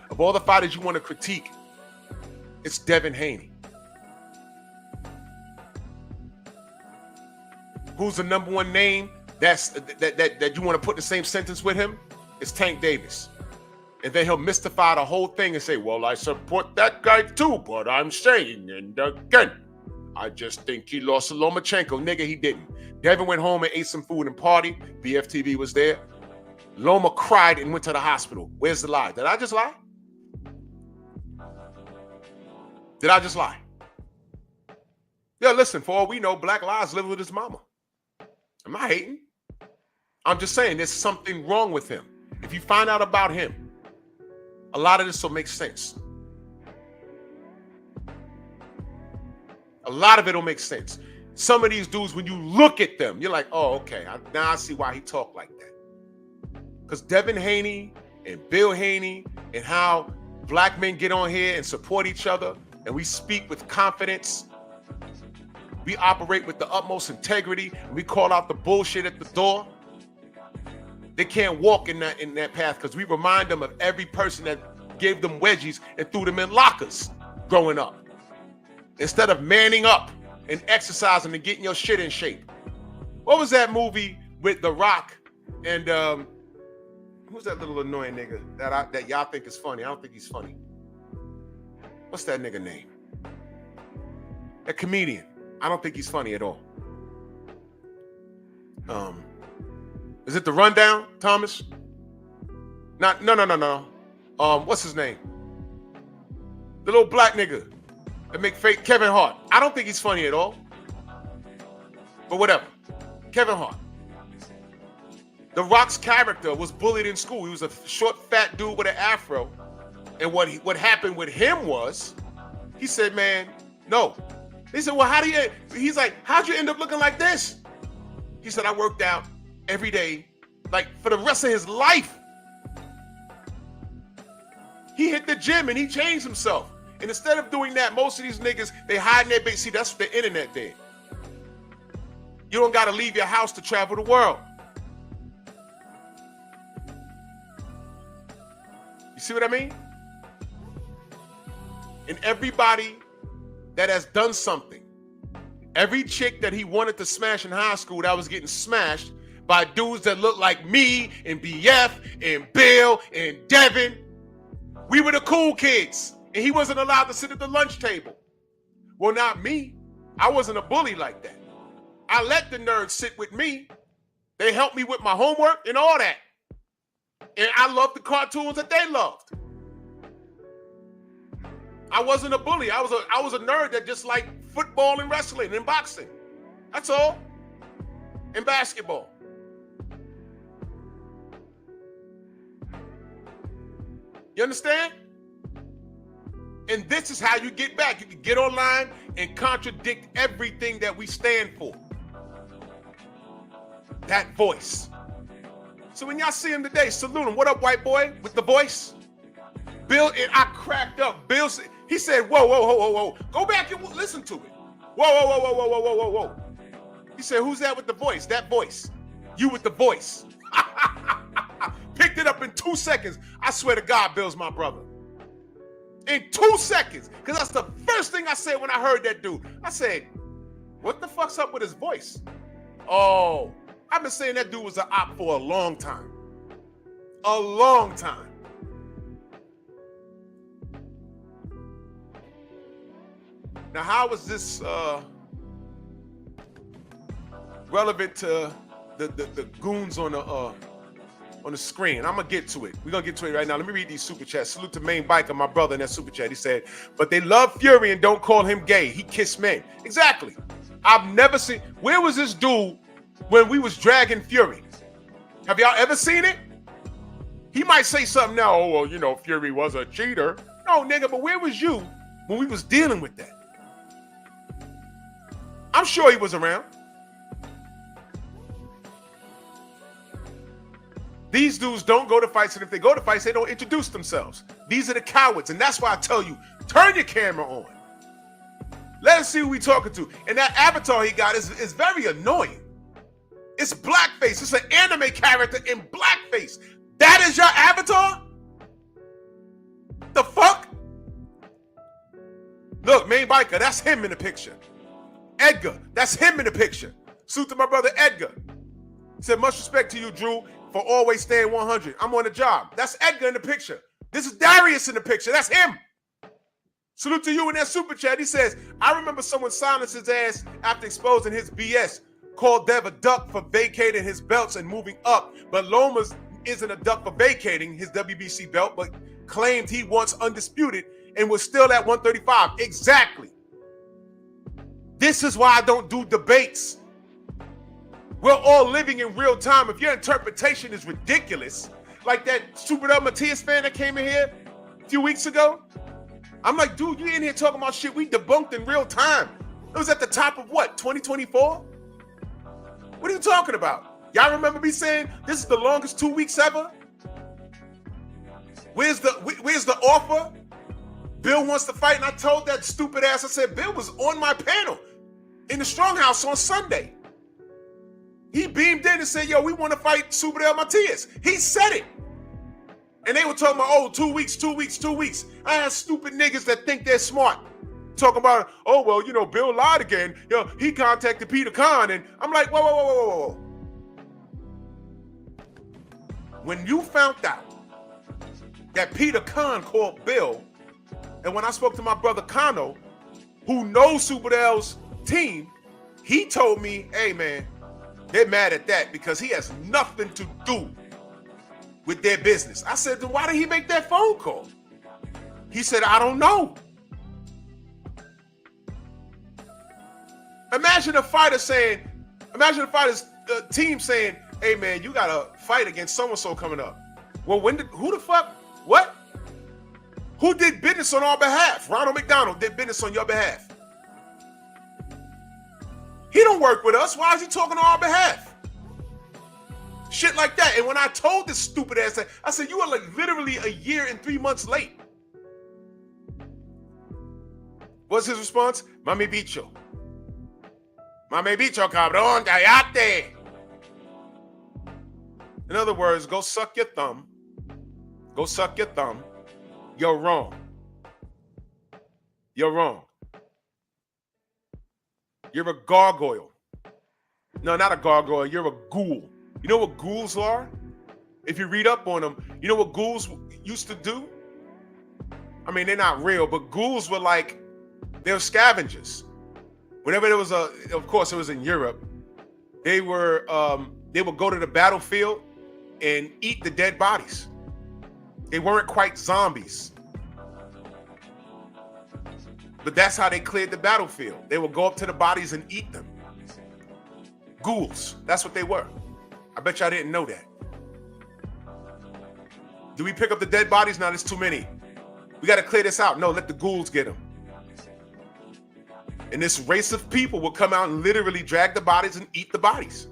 Of all the fighters you want to critique, it's Devin Haney. Who's the number one name that you want to put in the same sentence with him? It's Tank Davis. And then he'll mystify the whole thing and say, well, I support that guy too, but I'm saying, and again, I just think he lost to Lomachenko. Nigga, he didn't. Devin went home and ate some food and party. BFTV was there. Loma cried and went to the hospital. Where's the lie? Did I just lie? Did I just lie? Yeah, listen, for all we know, Black lies live with his mama. I'm not hating. I'm just saying there's something wrong with him. If you find out about him, a lot of this will make sense. A lot of it will make sense. Some of these dudes, when you look at them, you're like, oh, okay, now I see why he talked like that. Because Devin Haney and Bill Haney and how Black men get on here and support each other and we speak with confidence. We operate with the utmost integrity and we call out the bullshit at the door. They can't walk in that path because we remind them of every person that gave them wedgies and threw them in lockers growing up. Instead of manning up and exercising and getting your shit in shape. What was that movie with The Rock and who's that little annoying nigga that y'all think is funny? I don't think he's funny. What's that nigga name? A comedian. I don't think he's funny at all. Is it The Rundown, Thomas? No. What's his name? The little black nigga that make fake Kevin Hart. I don't think he's funny at all. But whatever. Kevin Hart. The Rock's character was bullied in school. He was a short, fat dude with an afro. And what happened with him was, he said, man, no. He said, well, he's like, how'd you end up looking like this? He said, I worked out every day, like for the rest of his life. He hit the gym and he changed himself. And instead of doing that, most of these niggas, they hide in their base. See, that's what the internet did. You don't got to leave your house to travel the world. You see what I mean? And everybody that has done something, every chick that he wanted to smash in high school that was getting smashed by dudes that look like me and BF and Bill and Devin. We were the cool kids and he wasn't allowed to sit at the lunch table. Well, not me. I wasn't a bully like that. I let the nerds sit with me. They helped me with my homework and all that. And I loved the cartoons that they loved. I wasn't a bully. I was a nerd that just liked football and wrestling and boxing. That's all. And basketball. You understand? And this is how you get back. You can get online and contradict everything that we stand for. That voice. So when y'all see him today, salute him. What up, white boy? With the voice. Bill, and I cracked up. Bill, he said, whoa. Go back and listen to it. Whoa. He said, who's that with the voice? That voice. You with the voice. Picked it up in 2 seconds. I swear to God, Bill's my brother. In 2 seconds. Because that's the first thing I said when I heard that dude. I said, what the fuck's up with his voice? Oh, I've been saying that dude was an op for a long time. A long time. Now, how is this relevant to the goons on the on the screen. I'm gonna get to it. We're gonna get to it right now. Let me read these super chats. Salute to Main Biker, my brother in that super chat. He said, but they love Fury and don't call him gay. He kissed men. Exactly. I've never seen. Where was this dude when we was dragging Fury? Have y'all ever seen it? He might say something now. Oh, well, you know, Fury was a cheater. No, nigga, but where was you when we was dealing with that? I'm sure he was around. These dudes don't go to fights, and if they go to fights, they don't introduce themselves. These are the cowards, and that's why I tell you, turn your camera on. Let us see who we talking to. And that avatar he got is very annoying. It's blackface. It's an anime character in blackface. That is your avatar? The fuck? Look, Main Biker, that's him in the picture. Edgar, that's him in the picture. Salute to my brother Edgar. He said, much respect to you, Drew, for always staying 100. I'm on the job. That's Edgar in the picture. This is Darius in the picture. That's him. Salute to you in that super chat. He says, I remember someone silenced his ass after exposing his BS, called Dev a duck for vacating his belts and moving up. But Lomas isn't a duck for vacating his WBC belt, but claimed he wants undisputed and was still at 135. Exactly. This is why I don't do debates. We're all living in real time. If your interpretation is ridiculous, like that Super Del Matias fan that came in here a few weeks ago, I'm like, dude, you in here talking about shit we debunked in real time. It was at the top of what, 2024? What are you talking about? Y'all remember me saying this is the longest 2 weeks ever? Where's the offer? Bill wants to fight, and I told that stupid ass, I said, Bill was on my panel in the Strong House on Sunday. He beamed in and said, yo, we want to fight Super Del Matias. He said it. And they were talking about, oh, 2 weeks, 2 weeks, 2 weeks. I have stupid niggas that think they're smart. Talking about, oh, well, you know, Bill lied again. You know, he contacted Peter Khan. And I'm like, whoa. When you found out that Peter Khan called Bill, and when I spoke to my brother Kano, who knows Super Del's team, he told me, hey, man, they're mad at that because he has nothing to do with their business. I said, then why did he make that phone call? He said, I don't know. Imagine a fighter's team saying, hey man, you got a fight against so-and-so coming up. Well, who the fuck, what? Who did business on our behalf? Ronald McDonald did business on your behalf. He don't work with us. Why is he talking on our behalf? Shit like that. And when I told this stupid ass that, I said, you are like literally a year and 3 months late. What's his response? Mami bicho. Mami bicho, cabrón, cállate. In other words, go suck your thumb. Go suck your thumb. You're wrong. You're wrong. You're a gargoyle. No, not a gargoyle. You're a ghoul. You know what ghouls are? If you read up on them, you know what ghouls used to do? I mean, they're not real, but ghouls were like, they were scavengers. Whenever there was of course, it was in Europe, they would go to the battlefield and eat the dead bodies. They weren't quite zombies. But that's how they cleared the battlefield. They would go up to the bodies and eat them. Ghouls, that's what they were. I bet y'all didn't know that. Do we pick up the dead bodies? No, there's too many. We got to clear this out. No, let the ghouls get them. And this race of people will come out and literally drag the bodies and eat the bodies.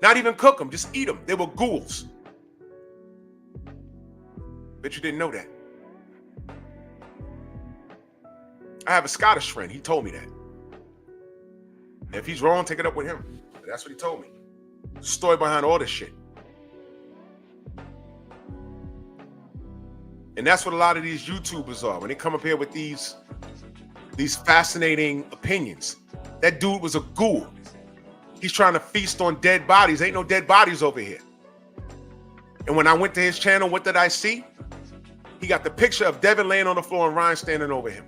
Not even cook them, just eat them. They were ghouls. Bet you didn't know that. I have a Scottish friend. He told me that. And if he's wrong, take it up with him. But that's what he told me. The story behind all this shit. And that's what a lot of these YouTubers are. When they come up here with these fascinating opinions. That dude was a ghoul. He's trying to feast on dead bodies. Ain't no dead bodies over here. And when I went to his channel, what did I see? He got the picture of Devin laying on the floor and Ryan standing over him.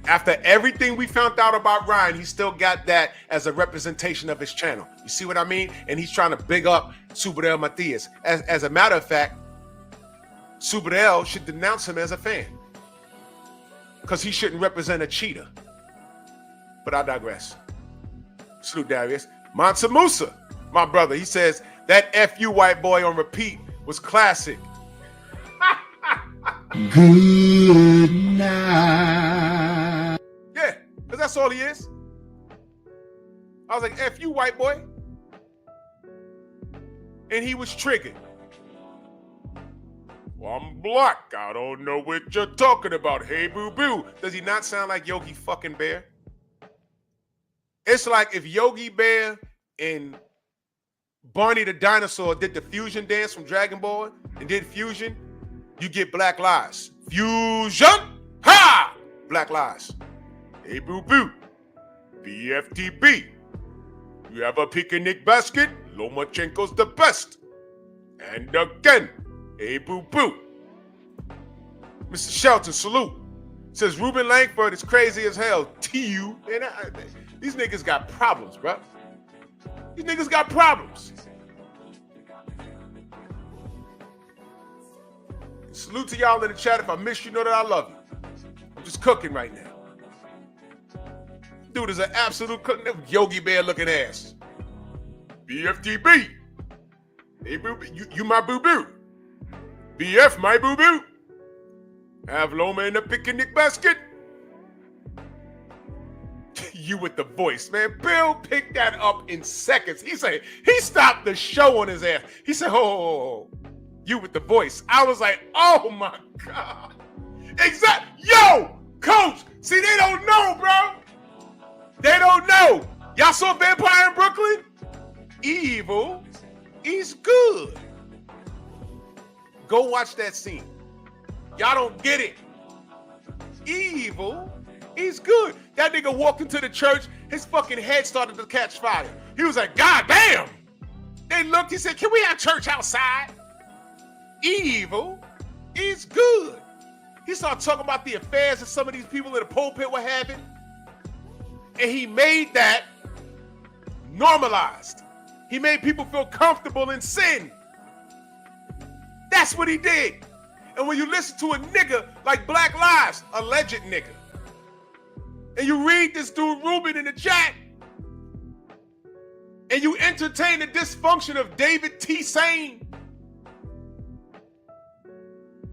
After everything we found out about Ryan, he still got that as a representation of his channel. You see what I mean? And he's trying to big up Subriel Matias. As a matter of fact, Subriel should denounce him as a fan because he shouldn't represent a cheater. But I digress. Salute, Darius. Mansa Musa, my brother, he says, that FU white boy on repeat was classic. Good night. Yeah, because that's all he is. I was like, FU white boy. And he was triggered. Well, I'm black. I don't know what you're talking about. Hey, boo-boo. Does he not sound like Yogi fucking Bear? It's like if Yogi Bear and Barney the Dinosaur did the fusion dance from Dragon Ball and did fusion, you get Black Lives. Fusion! Ha! Black Lives. Hey, boo-boo. BFTB. You have a picnic basket? Lomachenko's the best. And again, hey, boo-boo. Mr. Shelton, salute. Says Ruben Langford is crazy as hell. TU. These niggas got problems, bro. These niggas got problems. Salute to y'all in the chat. If I miss you, know that I love you. I'm just cooking right now. Dude is an absolute cook. Yogi Bear looking ass. BFTB. Hey, boo, you my boo-boo. BF, my boo-boo. Have Loma in the picnic basket. You with the voice, man. Bill picked that up in seconds. He said, he stopped the show on his ass. He said, oh, you with the voice. I was like, oh my God. Exactly. Yo, coach. See, they don't know, bro. They don't know. Y'all saw Vampire in Brooklyn? Evil is good. Go watch that scene. Y'all don't get it. Evil is good. That nigga walked into the church, his fucking head started to catch fire. He was like, God damn. They looked, he said, can we have church outside? Evil is good. He started talking about the affairs that some of these people in the pulpit were having. And he made that normalized. He made people feel comfortable in sin. That's what he did. And when you listen to a nigga like Black Lives, alleged nigga, and you read this dude Ruben in the chat, and you entertain the dysfunction of David T. Sane,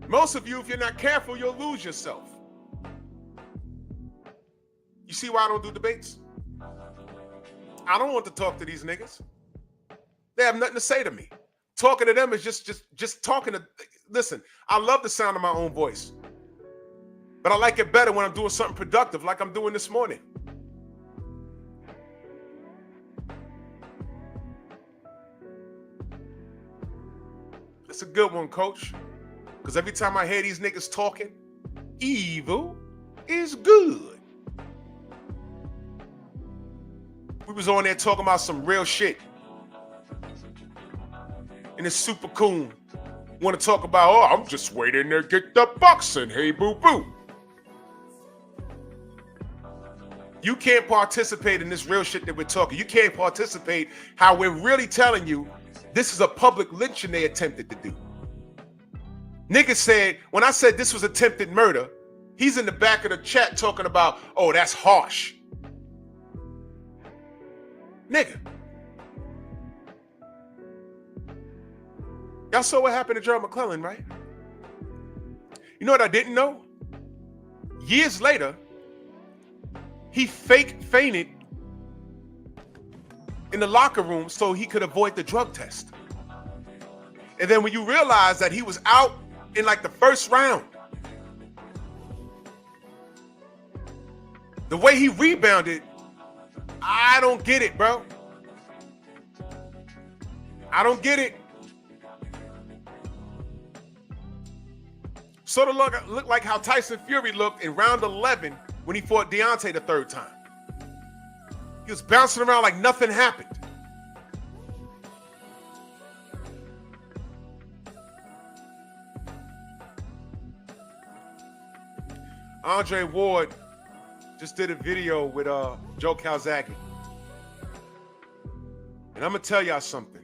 most of you, if you're not careful, you'll lose yourself. You see why I don't do debates? I don't want to talk to these niggas. They have nothing to say to me. Talking to them is just talking to. Listen, I love the sound of my own voice, but I like it better when I'm doing something productive, like I'm doing this morning. It's a good one, coach. Because every time I hear these niggas talking, evil is good. We was on there talking about some real shit. And this super coon want to talk about, oh, I'm just waiting to get the boxing. Hey, boo-boo. You can't participate in this real shit that we're talking. You can't participate how we're really telling you this is a public lynching they attempted to do. Nigga said, when I said this was attempted murder, he's in the back of the chat talking about, oh, that's harsh. Nigga. Y'all saw what happened to Gerald McClellan, right? You know what I didn't know? Years later, he fainted in the locker room so he could avoid the drug test. And then when you realize that he was out in like the first round, the way he rebounded, I don't get it, bro. I don't get it. Sort of look like how Tyson Fury looked in round 11 when he fought Deontay the third time. He was bouncing around like nothing happened. Andre Ward just did a video with Joe Calzaghe. And I'm going to tell y'all something.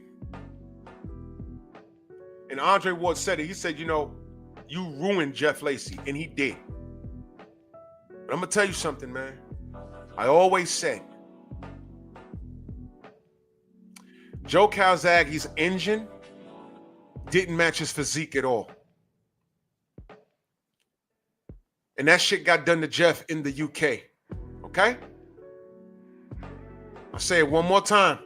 And Andre Ward said it. He said, you know, you ruined Jeff Lacy. And he did. But I'm going to tell you something, man. I always said, Joe Calzaghe's engine didn't match his physique at all. And that shit got done to Jeff in the UK. Okay? I'll say it one more time.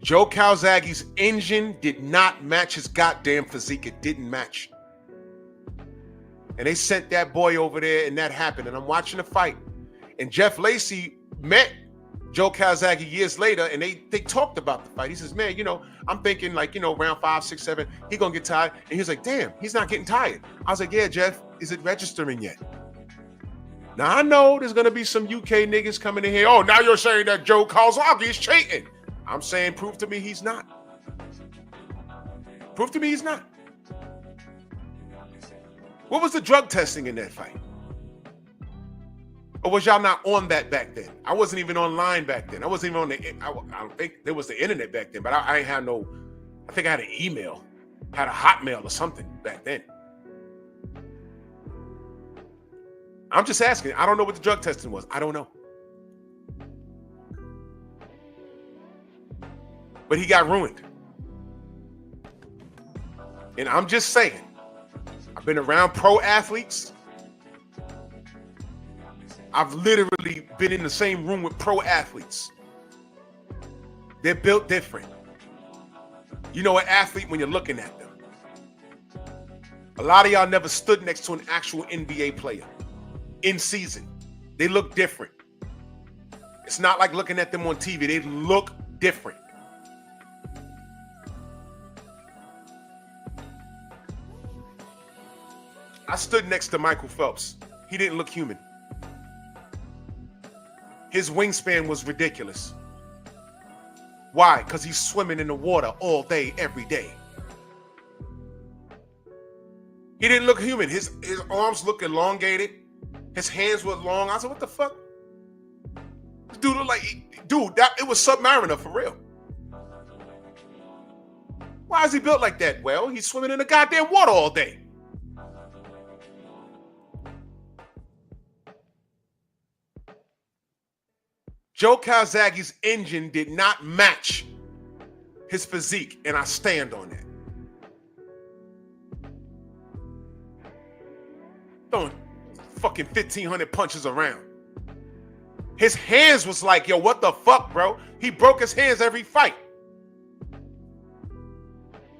Joe Calzaghe's engine did not match his goddamn physique. It didn't match. And they sent that boy over there, and that happened. And I'm watching the fight. And Jeff Lacy met Joe Calzaghe years later, and they talked about the fight. He says, man, you know, I'm thinking like, you know, round 5, 6, 7, he gonna get tired. And he was like, damn, he's not getting tired. I was like, yeah, Jeff, is it registering yet? Now, I know there's gonna be some UK niggas coming in here. Oh, now you're saying that Joe Calzaghe is cheating. I'm saying, prove to me he's not. Prove to me he's not. What was the drug testing in that fight? Or was y'all not on that back then? I wasn't even online back then. I wasn't even on the, I don't think there was the internet back then, but I ain't had no, I think I had an email, had a Hotmail or something back then. I'm just asking. I don't know what the drug testing was. I don't know. But he got ruined. And I'm just saying, I've been around pro athletes. I've literally been in the same room with pro athletes. They're built different. You know an athlete when you're looking at them. A lot of y'all never stood next to an actual NBA player in season. They look different. It's not like looking at them on TV. They look different. I stood next to Michael Phelps. He didn't look human. His wingspan was ridiculous. Why? Because he's swimming in the water all day, every day. He didn't look human. His arms looked elongated. His hands were long. I said, what the fuck? This dude looked like, dude, it was Submariner for real. Why is he built like that? Well, he's swimming in the goddamn water all day. Joe Calzaghe's engine did not match his physique, and I stand on that. Throwing fucking 1,500 punches around. His hands was like, yo, what the fuck, bro? He broke his hands every fight.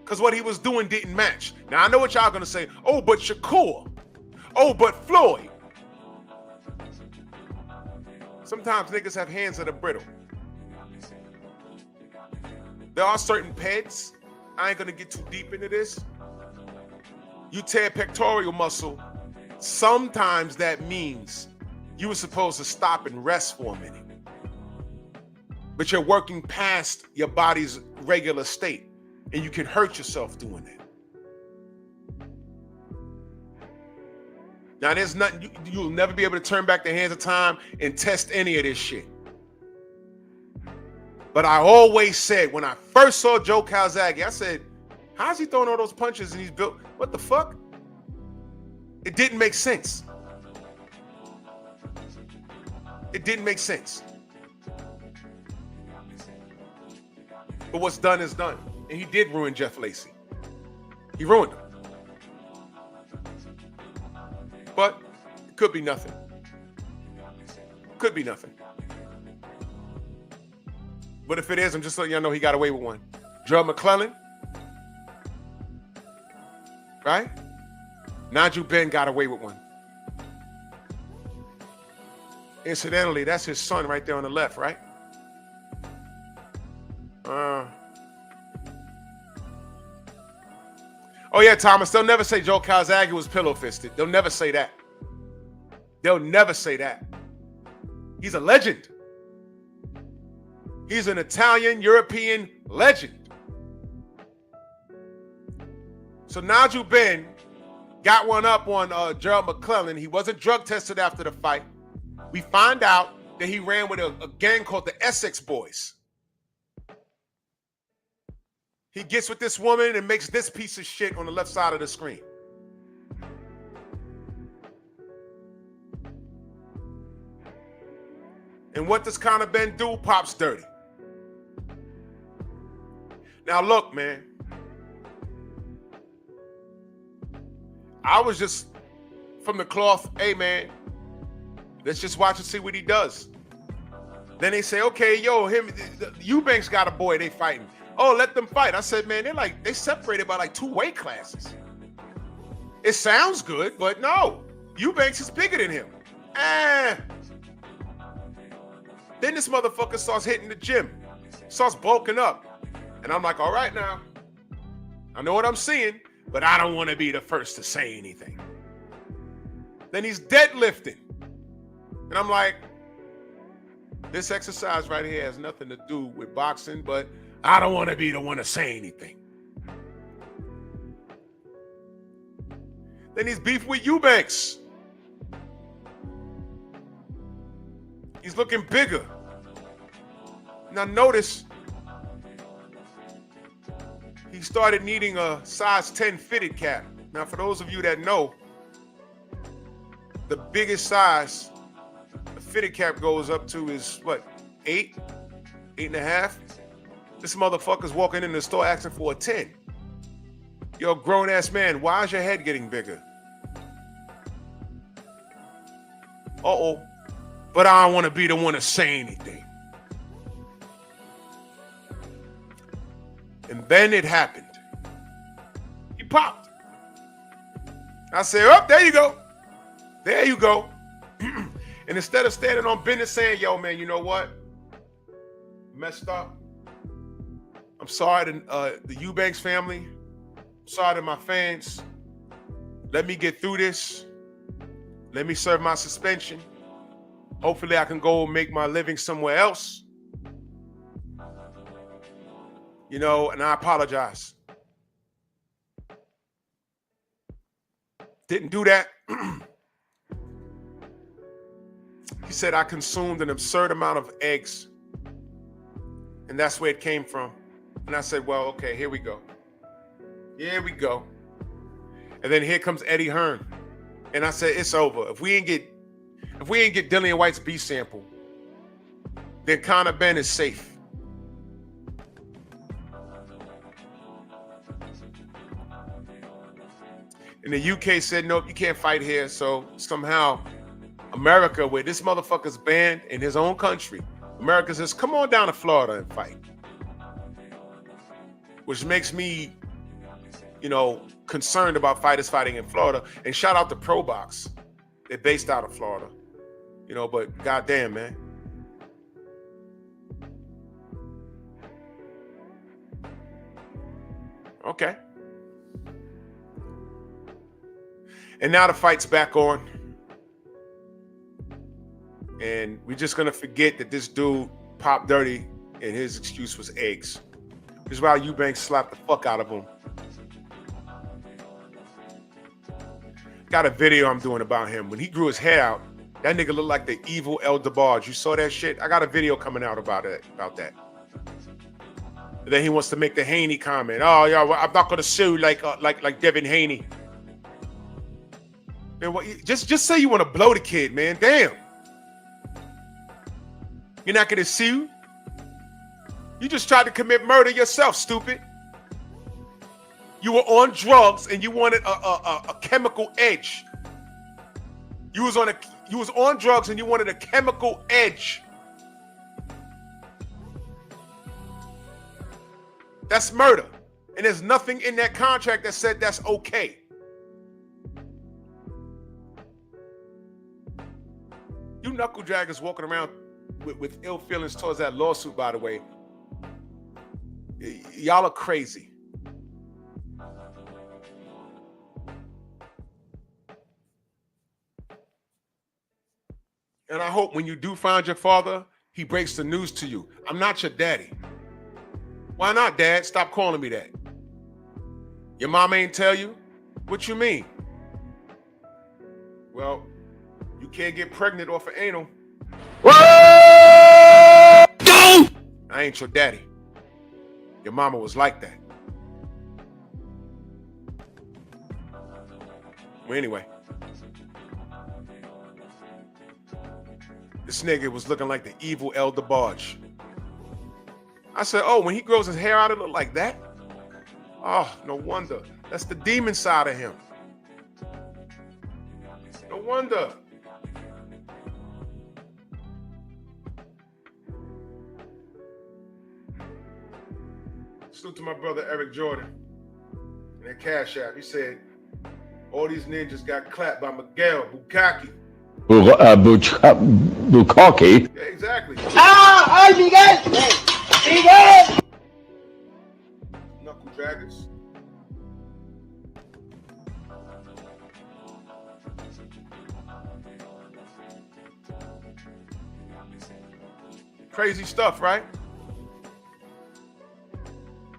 Because what he was doing didn't match. Now, I know what y'all gonna say. Oh, but Shakur. Oh, but Floyd. Sometimes niggas have hands that are brittle. There are certain peds. I ain't gonna get too deep into this. You tear pectoral muscle, sometimes that means you were supposed to stop and rest for a minute. But you're working past your body's regular state, and you can hurt yourself doing that. Now, there's nothing, you'll never be able to turn back the hands of time and test any of this shit. But I always said, when I first saw Joe Calzaghe, I said, how's he throwing all those punches and he's built, what the fuck? It didn't make sense. It didn't make sense. But what's done is done. And he did ruin Jeff Lacy. He ruined him. But it could be nothing. Could be nothing. But if it is, I'm just letting y'all know he got away with one. Gerald McClellan. Right? Nigel Benn got away with one. Incidentally, that's his son right there on the left, right? Oh yeah, Thomas, they'll never say Joe Calzaghe was pillow-fisted. They'll never say that. They'll never say that. He's a legend. He's an Italian, European legend. So Nigel Benn got one up on Gerald McClellan. He wasn't drug tested after the fight. we find out that he ran with a gang called the Essex Boys. He gets with this woman and makes this piece of shit on the left side of the screen. And what does Conor Benn do? Pops dirty. Now look, man. I was just from the cloth, hey man, let's just watch and see what he does. Then they say, okay, yo, Eubanks got a boy, they fighting. Oh, let them fight. I said, man, they separated by like 2 weight classes. It sounds good, but no. Eubanks is bigger than him. Then this motherfucker starts hitting the gym, starts bulking up. And I'm like, all right now, I know what I'm seeing, but I don't want to be the first to say anything. Then he's deadlifting. And I'm like, this exercise right here has nothing to do with boxing, but I don't want to be the one to say anything. Then he's beef with Eubanks. He's looking bigger. Now notice, he started needing a size 10 fitted cap. Now for those of you that know, the biggest size a fitted cap goes up to is what, 8, 8.5? This motherfucker's walking in the store asking for a 10. You're a grown-ass man. Why is your head getting bigger? Uh-oh. But I don't want to be the one to say anything. And then it happened. He popped. I said, oh, there you go. There you go. And instead of standing on business saying, yo, man, you know what? Messed up. I'm sorry to the Eubanks family. I'm sorry to my fans. Let me get through this. Let me serve my suspension. Hopefully I can go make my living somewhere else. You know, and I apologize. Didn't do that. He said I consumed an absurd amount of eggs. And that's where it came from. And I said, well, okay, here we go. Here we go. And then here comes Eddie Hearn. And I said, it's over. If we ain't get Dillian White's B sample, then Conor Benn is safe. And the UK said, nope, you can't fight here. So somehow America, where this motherfucker's banned in his own country, America says, come on down to Florida and fight. Which makes me, you know, concerned about fighters fighting in Florida. And shout out to Pro Box. They're based out of Florida. You know, but goddamn, man. Okay. And now the fight's back on. And we're just going to forget that this dude popped dirty and his excuse was eggs. This is why Eubanks slapped the fuck out of him. Got a video I'm doing about him. When he grew his hair out, that nigga looked like the evil El DeBarge. You saw that shit? I got a video coming out about that. And then he wants to make the Haney comment. Oh, yeah, well, I'm not going to sue like Devin Haney. Man, just say you want to blow the kid, man. Damn. You're not going to sue? You just tried to commit murder yourself, stupid. You were on drugs and you wanted a chemical edge. You was on drugs and you wanted a chemical edge. That's murder. And there's nothing in that contract that said that's okay. You knuckle draggers walking around with ill feelings towards that lawsuit, by the way. Y'all are crazy. And I hope when you do find your father, he breaks the news to you. I'm not your daddy. Why not, Dad? Stop calling me that. Your mom ain't tell you? What you mean? Well, you can't get pregnant off of anal. I ain't your daddy. Your mama was like that. Well, anyway. This nigga was looking like the evil El DeBarge. I said, oh, when he grows his hair out, it look like that? Oh, no wonder. That's the demon side of him. No wonder. Salute to my brother Eric Jordan in that Cash App. He said, all these ninjas got clapped by Miguel Bukaki. Bukaki. Yeah, exactly. ¡Ay, Miguel! ¡Miguel! Knuckle Dragons. Crazy stuff, right?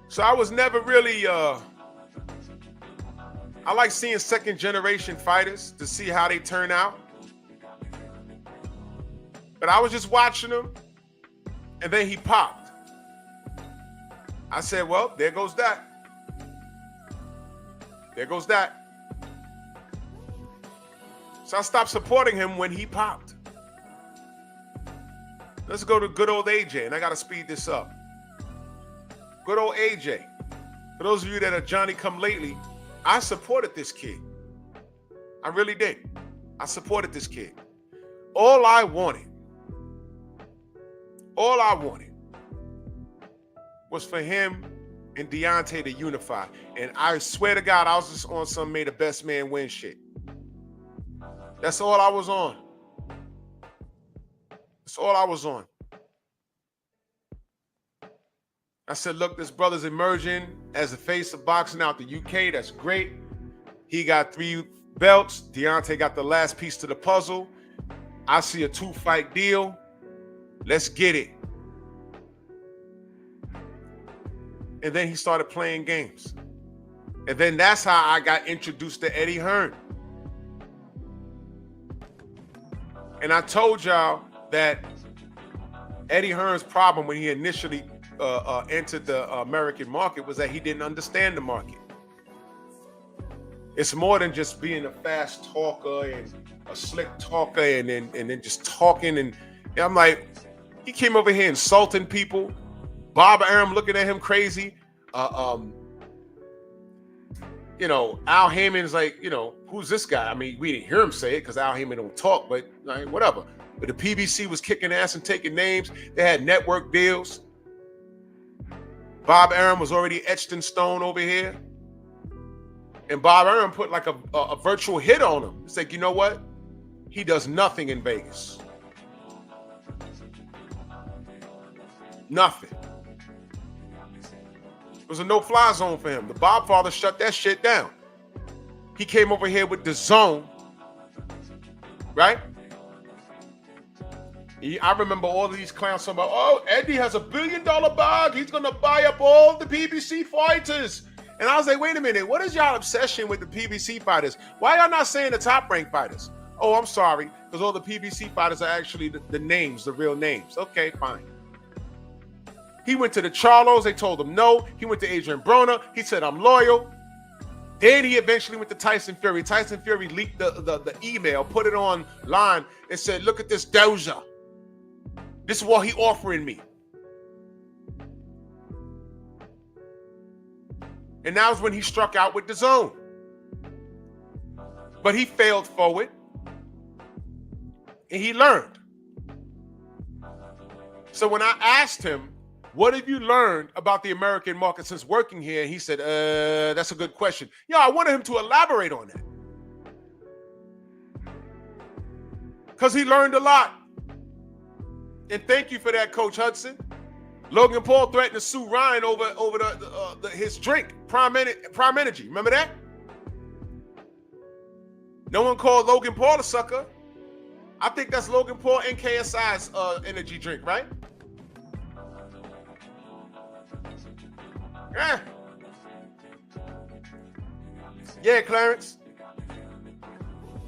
So I was never really, I like seeing second generation fighters to see how they turn out. But I was just watching him, and then he popped. I said, well, there goes that. There goes that. So I stopped supporting him when he popped. Let's go to good old AJ, and I got to speed this up. Good old AJ. For those of you that are Johnny come lately, I supported this kid. I really did. I supported this kid. All I wanted was for him and Deontay to unify. And I swear to God, I was just on some made the best man win shit. That's all I was on. That's all I was on. I said, look, this brother's emerging as the face of boxing out the UK. That's great. He got 3 belts. Deontay got the last piece to the puzzle. I see a 2-fight deal. Let's get it. And then he started playing games. And then that's how I got introduced to Eddie Hearn. And I told y'all that Eddie Hearn's problem when he initially entered the American market was that he didn't understand the market. It's more than just being a fast talker and a slick talker and then just talking. And I'm like, he came over here insulting people. Bob Arum looking at him crazy. Al Heyman's like, who's this guy? I mean, we didn't hear him say it because Al Heyman don't talk, but whatever. But the PBC was kicking ass and taking names. They had network deals. Bob Arum was already etched in stone over here. And Bob Arum put like a virtual hit on him. It's like, you know what? He does nothing in Vegas. Nothing. It was a no-fly zone for him. The Bob father shut that shit down. He came over here with the zone, right? I remember all of these clowns talking about, oh, Eddie has $1 billion bag. He's going to buy up all the PBC fighters. And I was like, wait a minute. What is y'all obsession with the PBC fighters? Why y'all not saying the top-ranked fighters? Oh, I'm sorry, because all the PBC fighters are actually the names, the real names. Okay, fine. He went to the Charlos. They told him no. He went to Adrian Broner. He said, I'm loyal. Then he eventually went to Tyson Fury. Tyson Fury leaked the email, put it online, and said, look at this Doja. This is what he offering me. And that was when he struck out with the zone. But he failed forward. And he learned. So when I asked him, what have you learned about the American market since working here? He said, that's a good question. Yeah, I wanted him to elaborate on that. Because he learned a lot. And thank you for that, Coach Hudson. Logan Paul threatened to sue Ryan over his drink, Prime Energy. Remember that? No one called Logan Paul a sucker. I think that's Logan Paul and KSI's energy drink, right? Yeah, Clarence.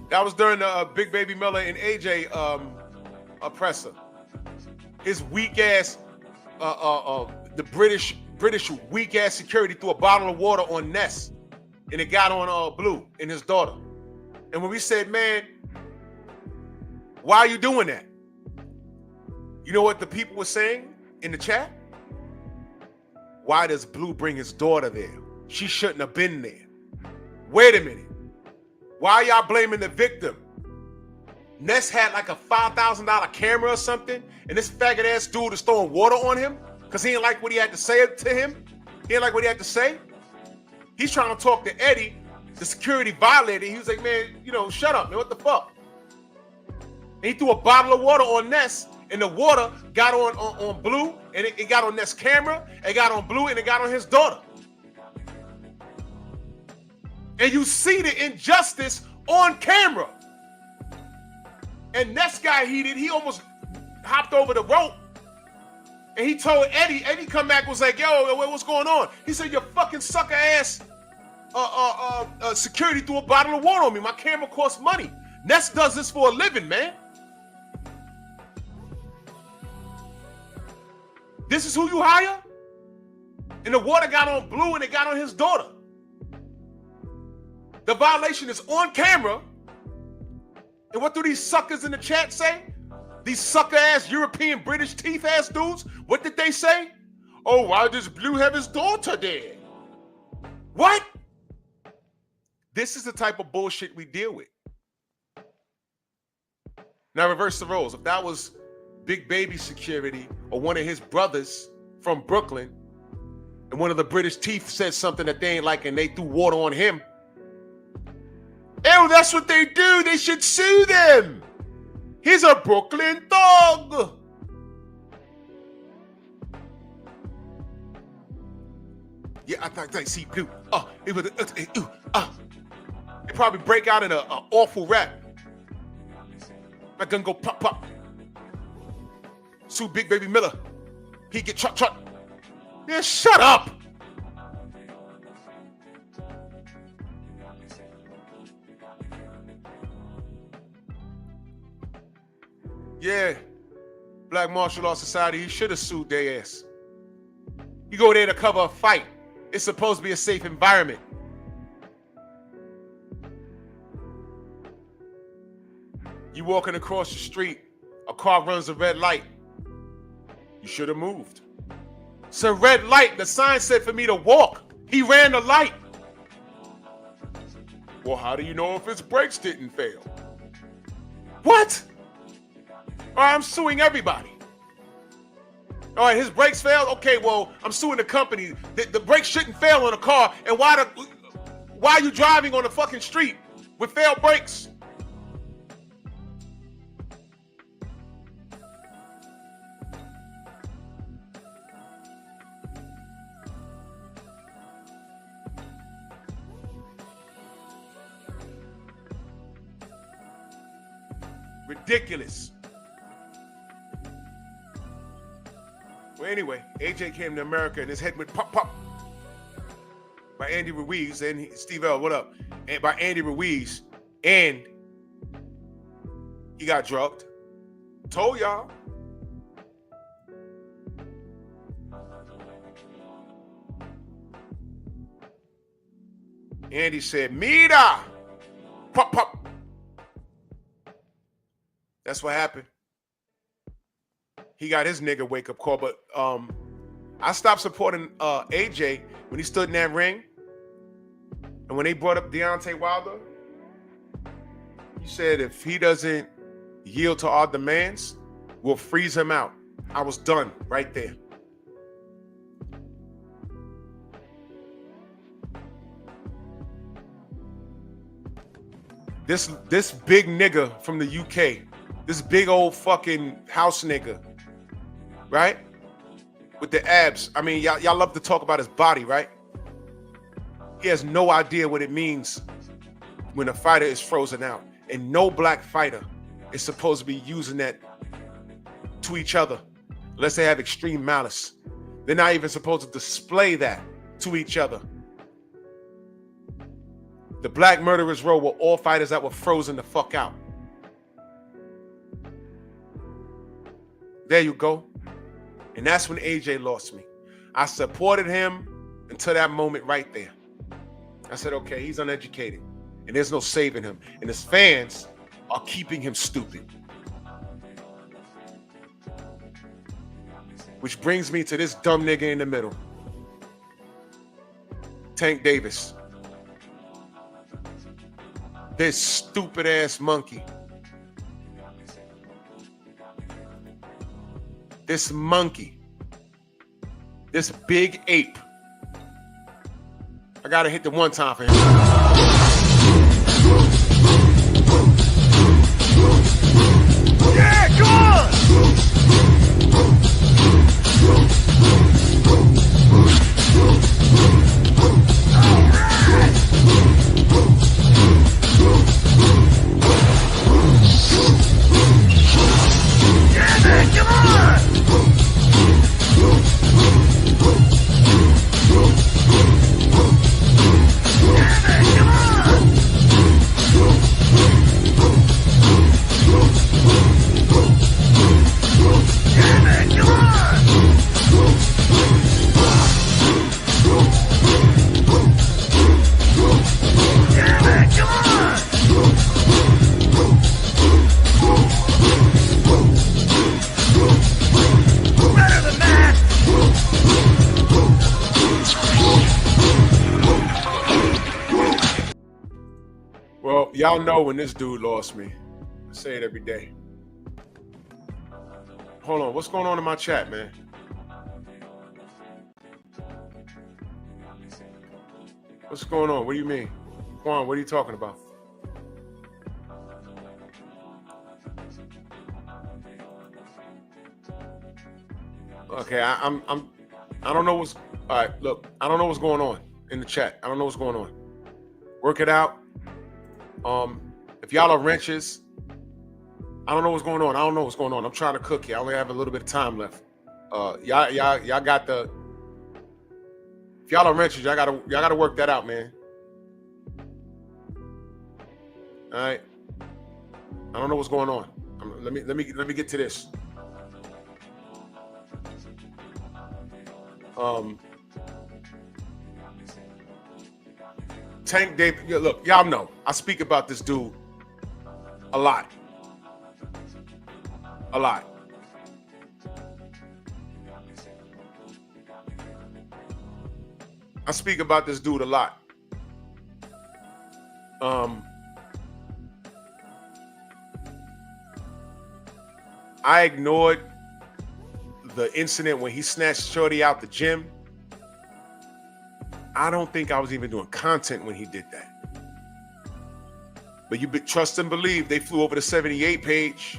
That was during the Big Baby Miller and AJ presser. his weak ass, the British weak ass security threw a bottle of water on Ness, and it got on Blue and his daughter. And when we said, man, why are you doing that? You know what the people were saying in the chat? Why does Blue bring his daughter there? She shouldn't have been there. Wait a minute. Why y'all blaming the victim? Ness had like a $5,000 camera or something, and this faggot ass dude is throwing water on him because he didn't like what he had to say to him. He didn't like what he had to say. He's trying to talk to Eddie, the security violator. He was like, man, you know, shut up, man, what the fuck? And he threw a bottle of water on Ness, and the water got on Blue, and it got on Ness' camera, it got on Blue, and it got on his daughter. And you see the injustice on camera. And Ness got heated. He almost hopped over the rope. And he told Eddie. Eddie come back and was like, yo, what's going on? He said, your fucking sucker ass security threw a bottle of water on me. My camera costs money. Ness does this for a living, man. This is who you hire? And the water got on Blue and it got on his daughter. The violation is on camera. And what do these suckers in the chat say? These sucker-ass European British teeth-ass dudes, what did they say? Oh, why does Blue have his daughter there? What? This is the type of bullshit we deal with. Now reverse the roles. If that was Big Baby security or one of his brothers from Brooklyn, and one of the British teeth said something that they ain't like and they threw water on him, ew, that's what they do. They should sue them. He's a Brooklyn thug. Yeah, I thought I see Blue. It was They probably break out in a awful rap. My gun go pop pop. Sue Big Baby Miller. He get truck. Yeah, shut up. Yeah, Black Martial Arts Society, he should have sued their ass. You go there to cover a fight. It's supposed to be a safe environment. You walking across the street, a car runs a red light. You should have moved. It's a red light. The sign said for me to walk. He ran the light. Well, how do you know if his brakes didn't fail? What? All right, I'm suing everybody. All right, his brakes failed. Okay, well, I'm suing the company. The brakes shouldn't fail on a car. And why are you driving on the fucking street with failed brakes? Ridiculous. Well, anyway, AJ came to America and his head went pop, pop by Andy Ruiz and Steve L, what up? And by Andy Ruiz, and he got drugged. Told y'all. Andy said, Mira! Pop, pop. That's what happened. He got his nigga wake-up call, but I stopped supporting AJ when he stood in that ring. And when they brought up Deontay Wilder, he said if he doesn't yield to our demands, we'll freeze him out. I was done right there. This big nigga from the UK, this big old fucking house nigga, right? With the abs. I mean, y'all love to talk about his body, right? He has no idea what it means when a fighter is frozen out. And no black fighter is supposed to be using that to each other unless they have extreme malice. They're not even supposed to display that to each other. The Black Murderers Row were all fighters that were frozen the fuck out. There you go. And that's when AJ lost me. I supported him until that moment right there. I said, okay, he's uneducated and there's no saving him. And his fans are keeping him stupid. Which brings me to this dumb nigga in the middle. Tank Davis. This stupid ass monkey. This monkey. This big ape. I gotta hit the one time for him. Yeah, come on! Yeah, man, come on! Well, y'all know when this dude lost me. I say it every day. Hold on, what's going on in my chat, man? What's going on? What do you mean? Quan, what are you talking about? Okay, I don't know what's, all right, look, I don't know what's going on in the chat. I don't know what's going on. Work it out. If y'all are wrenches, I don't know what's going on. I don't know what's going on. I'm trying to cook here. I only have a little bit of time left. Y'all got the, if y'all are wrenches, y'all gotta work that out, man. All right. I don't know what's going on. Let me get to this. Tank Davis, yeah, look, y'all know I speak about this dude a lot. A lot. I speak about this dude a lot. I ignored the incident when he snatched Shorty out the gym. I don't think I was even doing content when he did that. But you trust and believe they flew over the 78 page.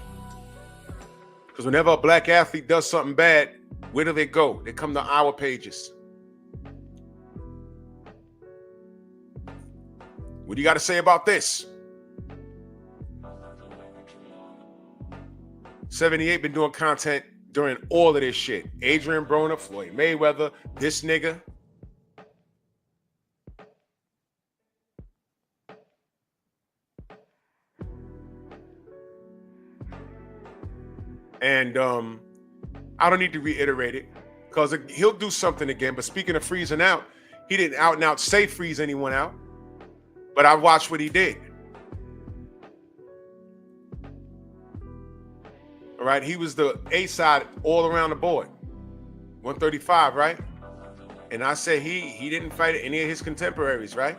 Because whenever a black athlete does something bad, where do they go? They come to our pages. What do you got to say about this? 78 been doing content during all of this shit. Adrian Broner, Floyd Mayweather, this nigga. And I don't need to reiterate it because he'll do something again. But speaking of freezing out, he didn't out and out say freeze anyone out. But I watched what he did. All right, he was the A side all around the board. 135, right? And I said he didn't fight any of his contemporaries, right?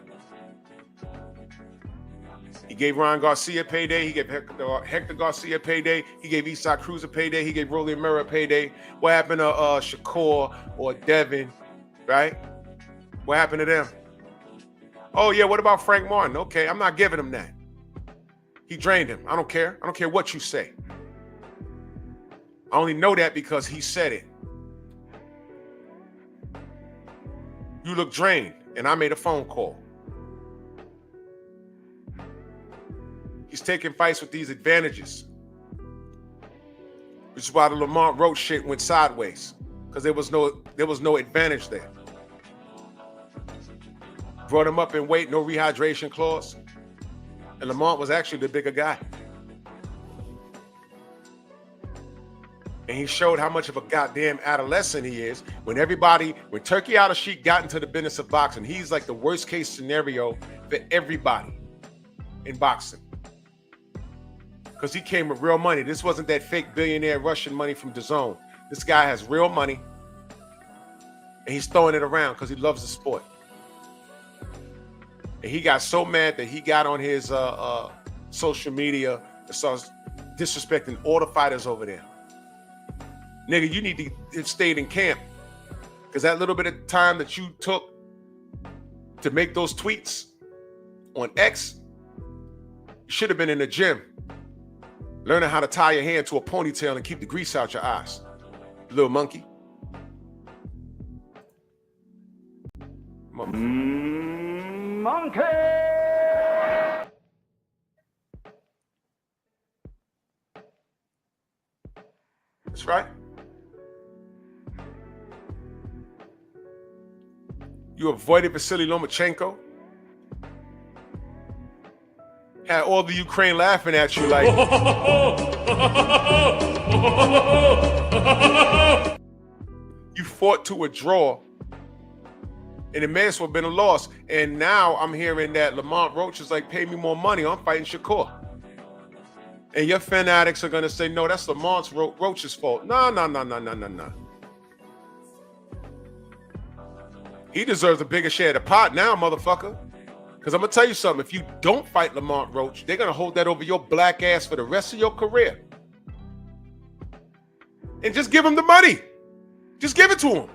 He gave Ryan Garcia payday. He gave Hector Garcia payday. He gave Isaac Cruz a payday. He gave Rolly Murray a payday. What happened to Shakur or Devin, right? What happened to them? Oh, yeah, what about Frank Martin? Okay, I'm not giving him that. He drained him. I don't care. I don't care what you say. I only know that because he said it. You look drained, and I made a phone call. He's taking fights with these advantages. Which is why the Lamont Roach shit went sideways. Because there was no advantage there. Brought him up in weight, no rehydration clause. And Lamont was actually the bigger guy. And he showed how much of a goddamn adolescent he is. When Turkey Al-Sheikh got into the business of boxing, he's like the worst case scenario for everybody in boxing. Because he came with real money. This wasn't that fake billionaire Russian money from DAZN. This guy has real money. And he's throwing it around because he loves the sport. And he got so mad that he got on his social media and started disrespecting all the fighters over there. Nigga, you need to have stayed in camp. Because that little bit of time that you took to make those tweets on X, you should have been in the gym learning how to tie your hair to a ponytail and keep the grease out your eyes. Little monkey. Monkey! That's right. You avoided Vasily Lomachenko. Had all the Ukraine laughing at you like. You fought to a draw. And it may as well have been a loss. And now I'm hearing that Lamont Roach is like, pay me more money. I'm fighting Shakur. And your fanatics are going to say, no, that's Lamont Roach's fault. No. He deserves a bigger share of the pot now, motherfucker. Because I'm going to tell you something. If you don't fight Lamont Roach, they're going to hold that over your black ass for the rest of your career. And just give him the money. Just give it to him.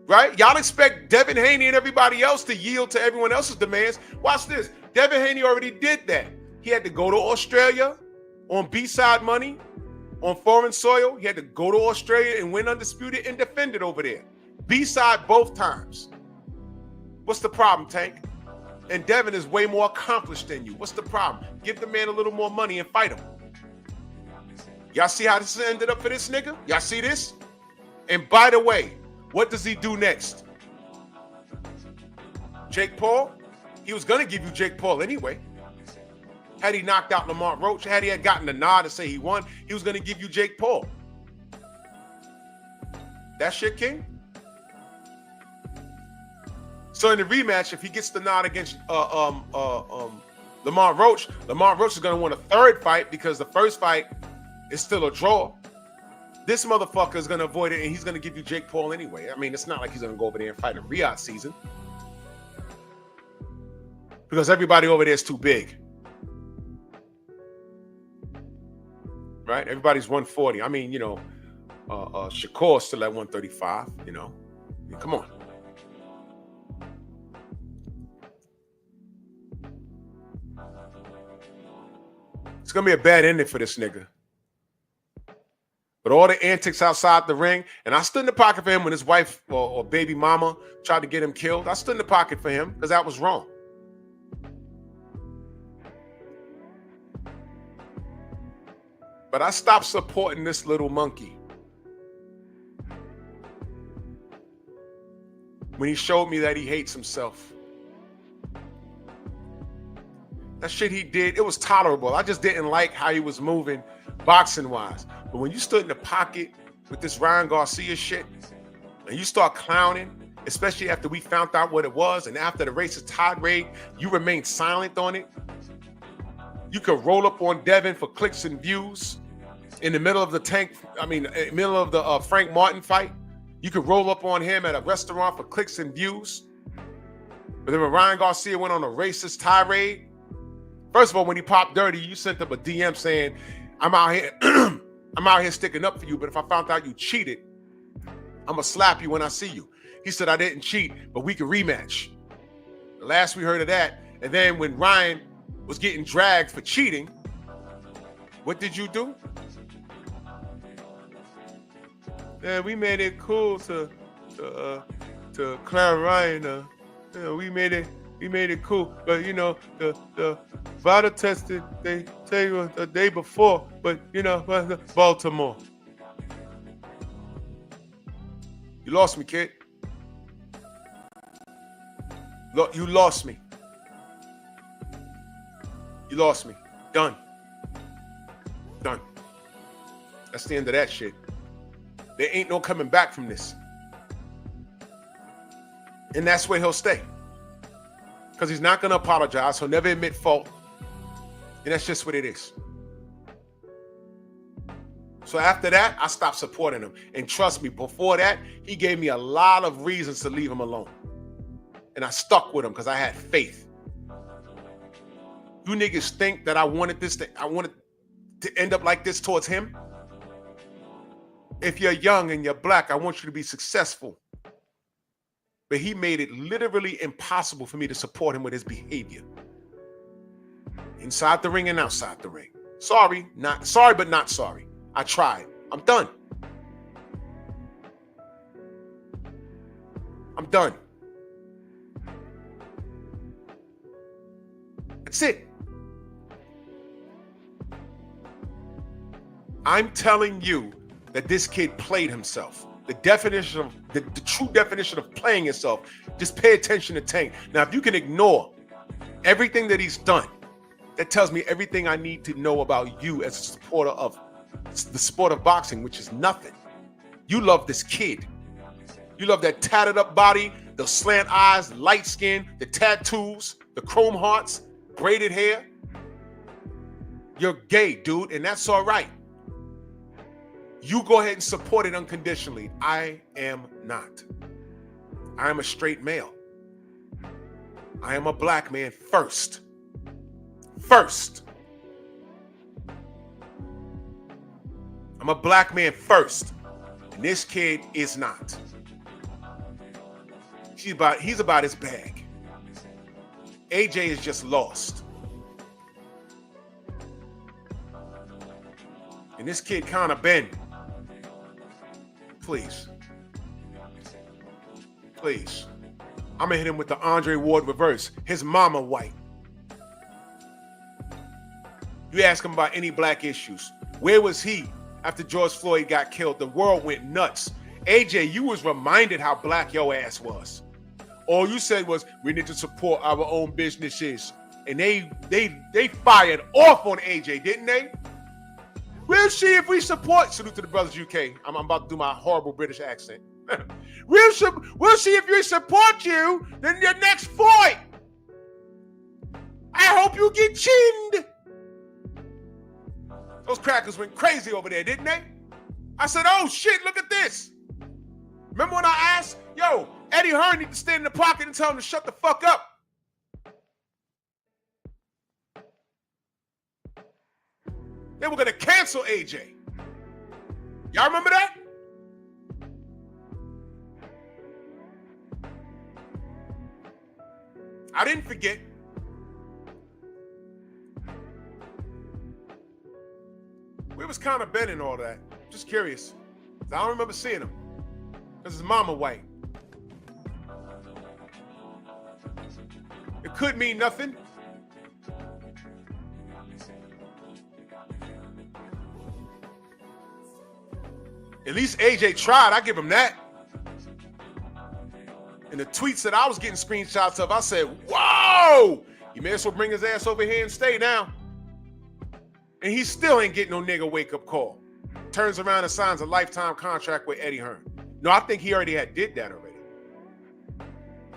Right? Y'all expect Devin Haney and everybody else to yield to everyone else's demands. Watch this. Devin Haney already did that. He had to go to Australia on B-side money, on foreign soil. He had to go to Australia and win undisputed and defend it over there. B-side both times. What's the problem, Tank? And Devin is way more accomplished than you. What's the problem? Give the man a little more money and fight him. Y'all see how this ended up for this nigga? Y'all see this? And by the way, what does he do next? Jake Paul? He was going to give you Jake Paul anyway. Had he knocked out Lamont Roach, had he had gotten the nod to say he won, he was going to give you Jake Paul. That shit, King? So in the rematch, if he gets the nod against Lamont Roach is going to want a third fight because the first fight is still a draw. This motherfucker is going to avoid it, and he's going to give you Jake Paul anyway. I mean, it's not like he's going to go over there and fight in Riyadh season. Because everybody over there is too big. Right? Everybody's 140. I mean, you know, Shakur's still at 135, you know. I mean, come on. It's going to be a bad ending for this nigga. But all the antics outside the ring, and I stood in the pocket for him when his wife or baby mama tried to get him killed. I stood in the pocket for him because that was wrong. But I stopped supporting this little monkey when he showed me that he hates himself. That shit he did, it was tolerable. I just didn't like how he was moving boxing-wise. But when you stood in the pocket with this Ryan Garcia shit, and you start clowning, especially after we found out what it was, and after the racist tirade, you remained silent on it. You could roll up on Devin for clicks and views in the middle of the middle of the Frank Martin fight. You could roll up on him at a restaurant for clicks and views. But then when Ryan Garcia went on a racist tirade, first of all, when he popped dirty, you sent him a DM saying, I'm out here sticking up for you, but if I found out you cheated, I'm gonna slap you when I see you. He said, I didn't cheat, but we can rematch. The last we heard of that, and then when Ryan was getting dragged for cheating, what did you do? Yeah, we made it cool to clown Ryan. We made it cool, but you know the vital tested they tell you the day before, but you know Baltimore. You lost me, kid. You lost me. You lost me. Done. That's the end of that shit. There ain't no coming back from this. And that's where he'll stay. Because he's not going to apologize. He'll never admit fault. And that's just what it is. So after that, I stopped supporting him. And trust me, before that, he gave me a lot of reasons to leave him alone. And I stuck with him because I had faith. You niggas think that I wanted to end up like this towards him? If you're young and you're black, I want you to be successful. But he made it literally impossible for me to support him with his behavior. Inside the ring and outside the ring. Sorry, but not sorry. I tried. I'm done. I'm done. That's it. I'm telling you that this kid played himself. The true definition of playing yourself. Just pay attention to Tank. Now, if you can ignore everything that he's done, that tells me everything I need to know about you as a supporter of the sport of boxing, which is nothing. You love this kid. You love that tatted up body, the slant eyes, light skin, the tattoos, the chrome hearts, braided hair. You're gay, dude, and that's all right. You go ahead and support it unconditionally. I am not. I am a straight male. I am a black man first. First. I'm a black man first. And this kid is not. He's about his bag. AJ is just lost. And this kid kind of been. Please. Please. I'm going to hit him with the Andre Ward reverse. His mama white. You ask him about any black issues. Where was he after George Floyd got killed? The world went nuts. AJ, you was reminded how black your ass was. All you said was, we need to support our own businesses. And they fired off on AJ, didn't they? We'll see if we support. Salute to the brothers UK. I'm about to do my horrible British accent. We'll see if we support you in your next fight. I hope you get chinned. Those crackers went crazy over there, didn't they? I said, oh shit, look at this. Remember when I asked, yo, Eddie Hearn need to stand in the pocket and tell him to shut the fuck up. They were going to cancel AJ. Y'all remember that? I didn't forget. We was kind of bending all that. Just curious. I don't remember seeing him. Because his mama white. It could mean nothing. At least AJ tried. I give him that. And the tweets that I was getting screenshots of, I said, whoa! You may as well bring his ass over here and stay now. And he still ain't getting no nigga wake-up call. Turns around and signs a lifetime contract with Eddie Hearn. No, I think he already did that already.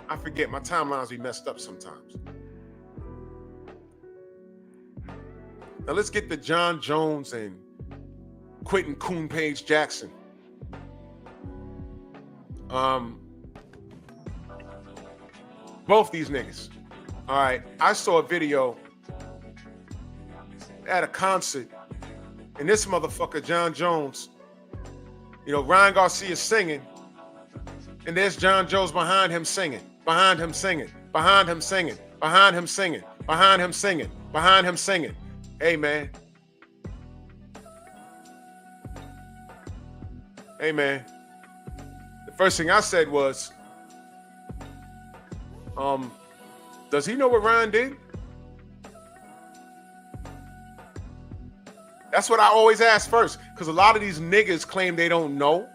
I forget. My timelines be messed up sometimes. Now let's get to John Jones and Quentin Coon Page Jackson. Both these niggas. All right. I saw a video at a concert, and this motherfucker, John Jones, Ryan Garcia singing, and there's John Jones behind him singing, behind him singing, behind him singing, behind him singing, behind him singing, behind him singing. Hey, man. Hey, man. The first thing I said was, does he know what Ryan did? That's what I always ask first, because a lot of these niggas claim they don't know.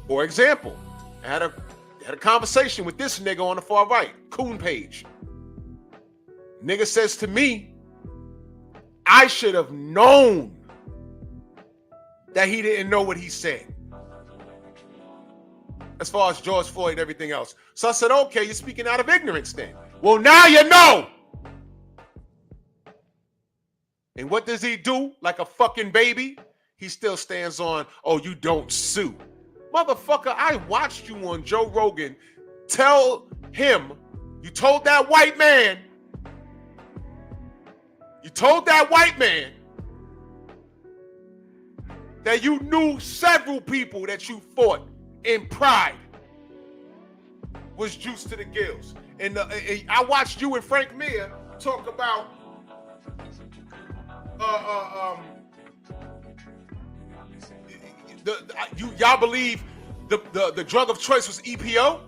For example, I had a conversation with this nigga on the far right, Coon Page. Nigga says to me, I should have known that he didn't know what he said. As far as George Floyd and everything else. So I said, okay, you're speaking out of ignorance then. Well, now you know. And what does he do like a fucking baby? He still stands on, oh, you don't sue. Motherfucker, I watched you on Joe Rogan tell him, you told that white man that you knew several people that you fought in Pride was juice to the gills. And I watched you and Frank Mir talk about y'all believe the drug of choice was EPO?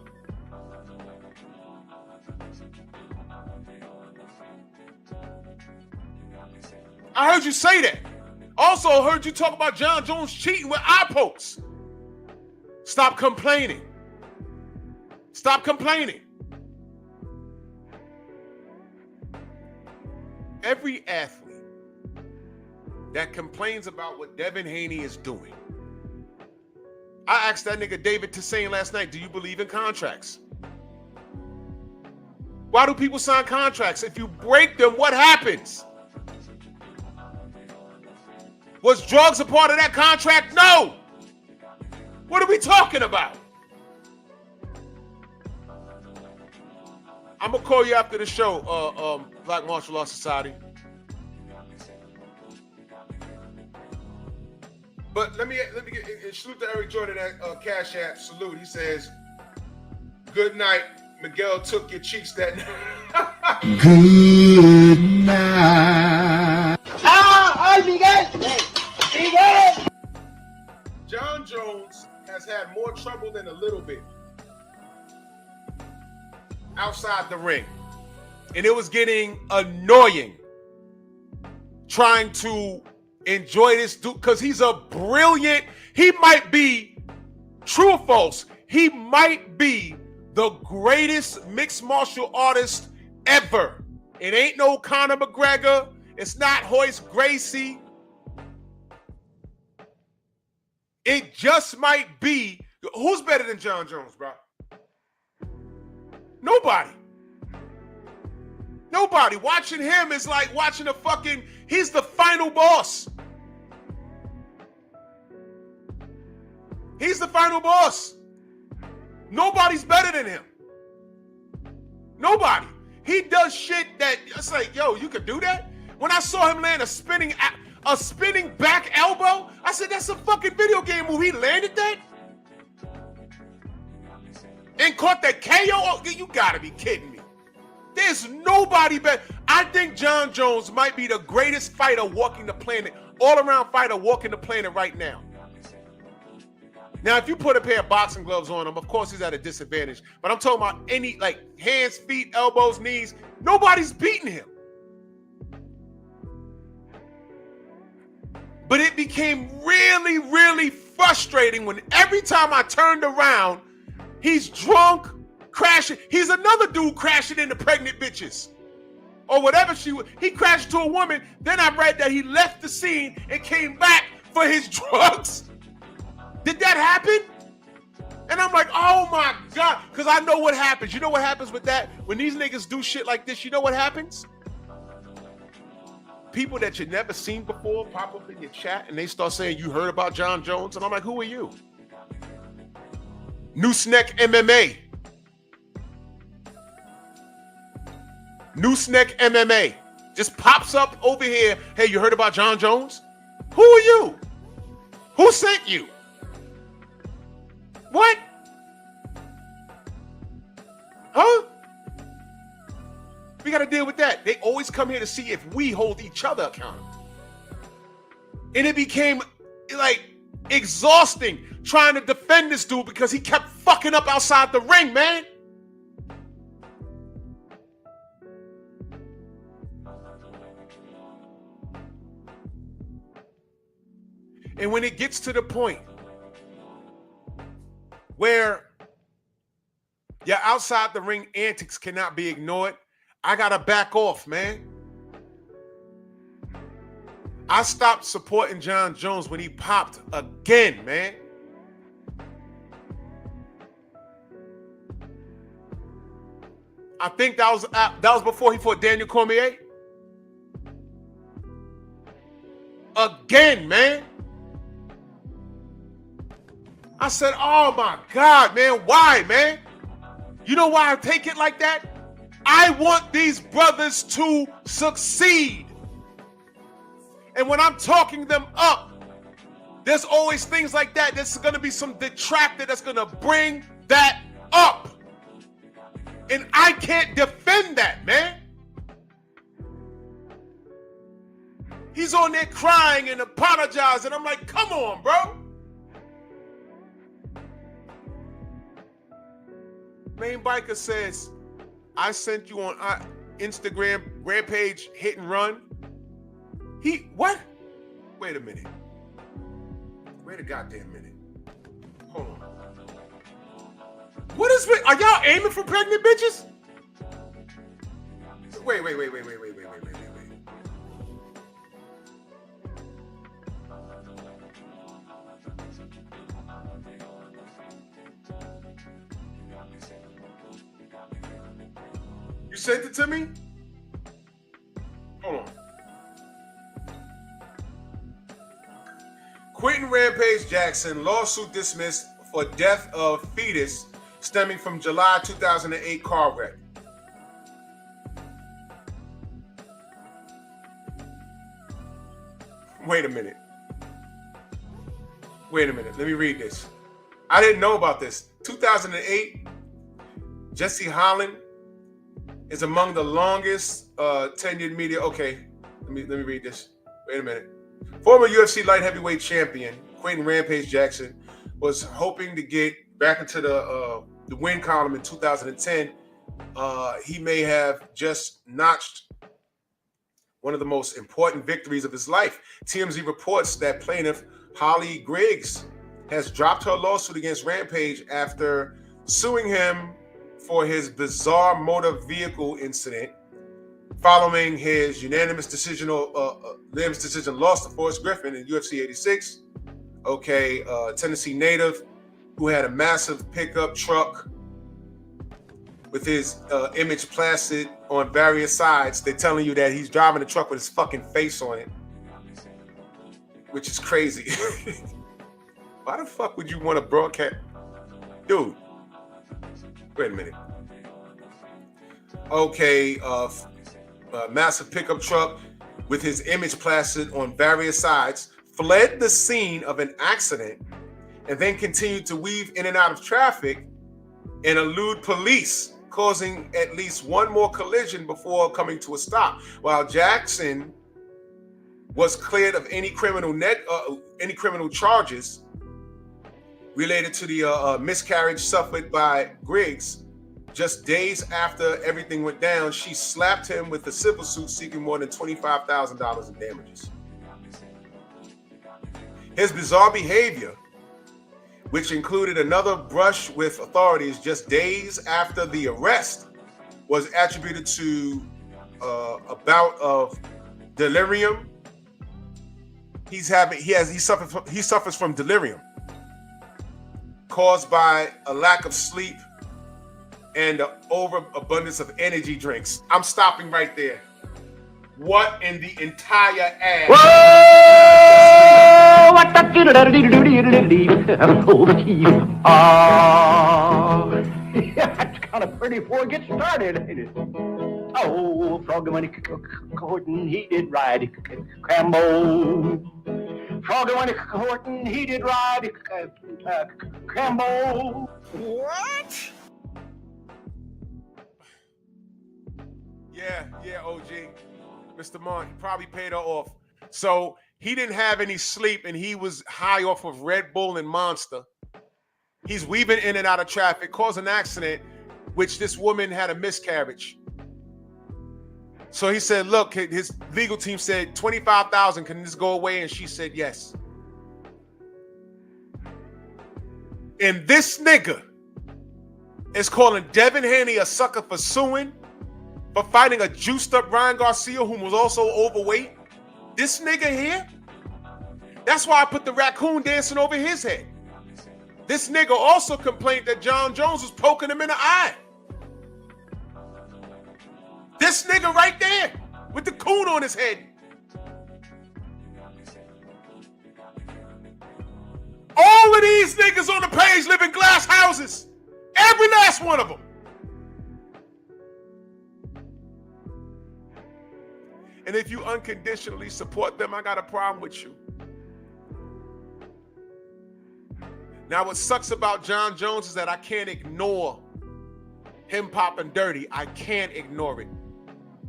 I heard you say that. Also heard you talk about John Jones cheating with eye pokes. Stop complaining. Stop complaining. Every athlete that complains about what Devin Haney is doing. I asked that nigga David Toussaint last night, do you believe in contracts? Why do people sign contracts? If you break them, what happens? Was drugs a part of that contract? No. What are we talking about? I'm gonna call you after the show, Black Martial Arts Society. But let me get salute to Eric Jordan at Cash App. Salute. He says, "Good night. Miguel took your cheeks that night." Good night. ¡Ay, Miguel! ¡Miguel! John Jones has had more trouble than a little bit outside the ring. And it was getting annoying trying to enjoy this dude because he's a brilliant, he might be, true or false, he might be the greatest mixed martial artist ever. It ain't no Conor McGregor. It's not Royce Gracie. It just might be. Who's better than John Jones, bro? Nobody. Nobody. Watching him is like watching a fucking, he's the final boss. He's the final boss. Nobody's better than him. Nobody. He does shit that, it's like, yo, you could do that? When I saw him land a spinning back elbow, I said, that's a fucking video game movie. He landed that? And caught that KO? You gotta be kidding me. There's nobody better. I think John Jones might be the greatest fighter walking the planet, all-around fighter walking the planet right now. Now, if you put a pair of boxing gloves on him, of course he's at a disadvantage. But I'm talking about any, like, hands, feet, elbows, knees. Nobody's beating him. But it became really, really frustrating when every time I turned around, he's drunk, crashing. He's another dude crashing into pregnant bitches. Or whatever he crashed into a woman. Then I read that he left the scene and came back for his drugs. Did that happen? And I'm like, oh my God. Because I know what happens. You know what happens with that? When these niggas do shit like this, you know what happens? People that you never seen before pop up in your chat and they start saying, you heard about John Jones? And I'm like, who are you? Nooseneck MMA. Nooseneck MMA. Just pops up over here. Hey, you heard about John Jones? Who are you? Who sent you? What? Huh? We got to deal with that. They always come here to see if we hold each other accountable. And it became like exhausting trying to defend this dude because he kept fucking up outside the ring, man. And when it gets to the point where your outside the ring antics cannot be ignored, I gotta back off, man. I stopped supporting John Jones when he popped again, man. I think that was before he fought Daniel Cormier. Again, man. I said, oh my God, man, why, man? You know why I take it like that? I want these brothers to succeed. And when I'm talking them up, there's always things like that. There's going to be some detractor that's going to bring that up. And I can't defend that, man. He's on there crying and apologizing. I'm like, come on, bro. Main Biker says, I sent you on Instagram, Rampage, hit and run. What? Wait a minute. Wait a goddamn minute. Hold on. What is it? Are y'all aiming for pregnant bitches? Wait. You sent it to me? Hold on. Quentin Rampage Jackson, lawsuit dismissed for death of fetus stemming from July 2008 car wreck. Wait a minute. Let me read this. I didn't know about this. 2008, Jesse Holland is among the longest tenured media. Okay, let me read this. Wait a minute. Former UFC light heavyweight champion Quentin Rampage Jackson was hoping to get back into the win column in 2010. He may have just notched one of the most important victories of his life. TMZ reports that plaintiff Holly Griggs has dropped her lawsuit against Rampage after suing him for his bizarre motor vehicle incident following his unanimous decision loss to Forrest Griffin in UFC 86. Okay, Tennessee native who had a massive pickup truck with his image plastered on various sides. They're telling you that he's driving the truck with his fucking face on it, which is crazy. Why the fuck would you want to broadcast? Dude, wait a minute. Okay, massive pickup truck with his image plastered on various sides, fled the scene of an accident, and then continued to weave in and out of traffic and elude police, causing at least one more collision before coming to a stop. While Jackson was cleared of any criminal charges related to the miscarriage suffered by Griggs, just days after everything went down, she slapped him with a civil suit seeking more than $25,000 in damages. His bizarre behavior, which included another brush with authorities just days after the arrest, was attributed to a bout of delirium. He suffers from delirium caused by a lack of sleep and an overabundance of energy drinks. I'm stopping right there. What in the entire ass? Whoa! What the that's kind of pretty before it gets started, ain't it? Oh, Froggy when he courtin', he did ride Crambo. Froggy when he courtin', he did ride Crambo. What? Yeah, OG. Mr. Monk, he probably paid her off. So he didn't have any sleep and he was high off of Red Bull and Monster. He's weaving in and out of traffic, caused an accident, which this woman had a miscarriage. So he said, look, his legal team said, $25,000, can this go away? And she said, yes. And this nigga is calling Devin Haney a sucker for suing, for fighting a juiced up Ryan Garcia who was also overweight. This nigga here? That's why I put the raccoon dancing over his head. This nigga also complained that John Jones was poking him in the eye. This nigga right there with the coon on his head. All of these niggas on the page live in glass houses. Every last one of them. And if you unconditionally support them, I got a problem with you. Now, what sucks about John Jones is that I can't ignore him popping dirty. I can't ignore it.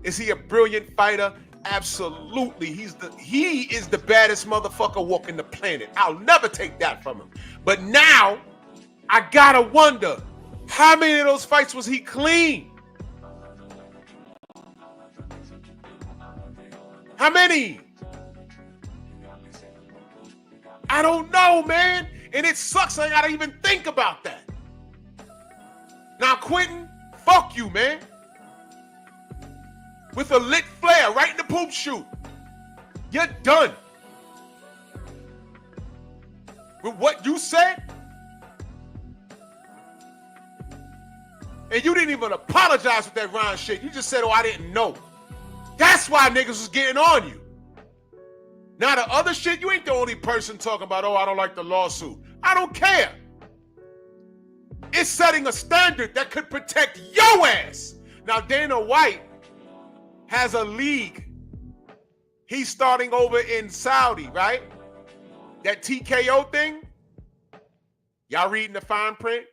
Is he a brilliant fighter? Absolutely. He is the baddest motherfucker walking the planet. I'll never take that from him. But now, I gotta wonder, how many of those fights was he clean? How many? I don't know, man. And it sucks. I gotta even think about that. Now, Quentin, fuck you, man. With a lit flare right in the poop chute. You're done. With what you said? And you didn't even apologize with that Ron shit. You just said, oh, I didn't know. That's why niggas was getting on you. Now the other shit, you ain't the only person talking about, oh, I don't like the lawsuit. I don't care. It's setting a standard that could protect your ass. Now Dana White has a league. He's starting over in Saudi, right? That TKO thing. Y'all reading the fine print?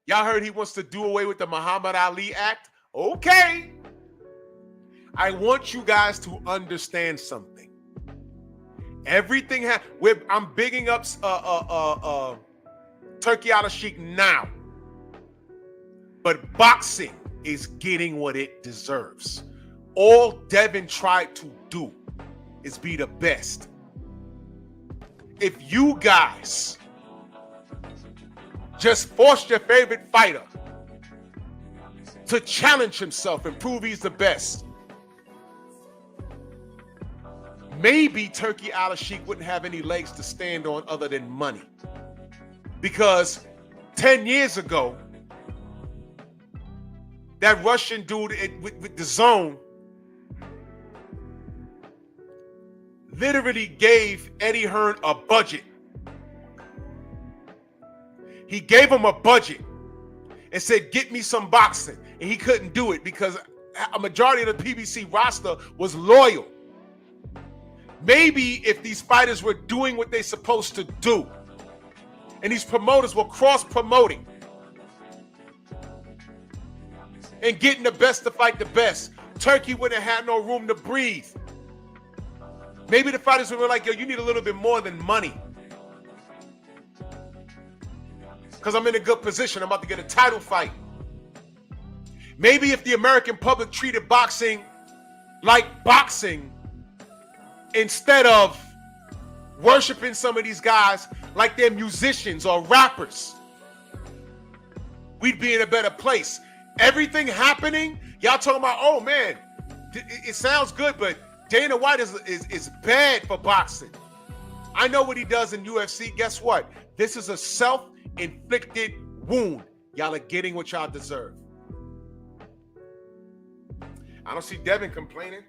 Y'all heard he wants to do away with the Muhammad Ali Act? Okay. I want you guys to understand something. Everything I'm bigging up Turki Al-Sheikh now. But boxing is getting what it deserves. All Devin tried to do is be the best. If you guys just forced your favorite fighter to challenge himself and prove he's the best, maybe Turki Al-Sheikh wouldn't have any legs to stand on other than money. Because 10 years ago, that Russian dude with the zone literally gave Eddie Hearn a budget. He gave him a budget and said, get me some boxing. And he couldn't do it because a majority of the PBC roster was loyal. Maybe if these fighters were doing what they're supposed to do and these promoters were cross-promoting and getting the best to fight the best, Turki wouldn't have had no room to breathe. Maybe the fighters would be like, yo, you need a little bit more than money. Because I'm in a good position. I'm about to get a title fight. Maybe if the American public treated boxing like boxing instead of worshiping some of these guys like they're musicians or rappers, we'd be in a better place. Everything happening, y'all talking about, oh man, it sounds good, but Dana White is bad for boxing. I know what he does in UFC. Guess what? This is a self-inflicted wound. Y'all are getting what y'all deserve. I don't see Devin complaining.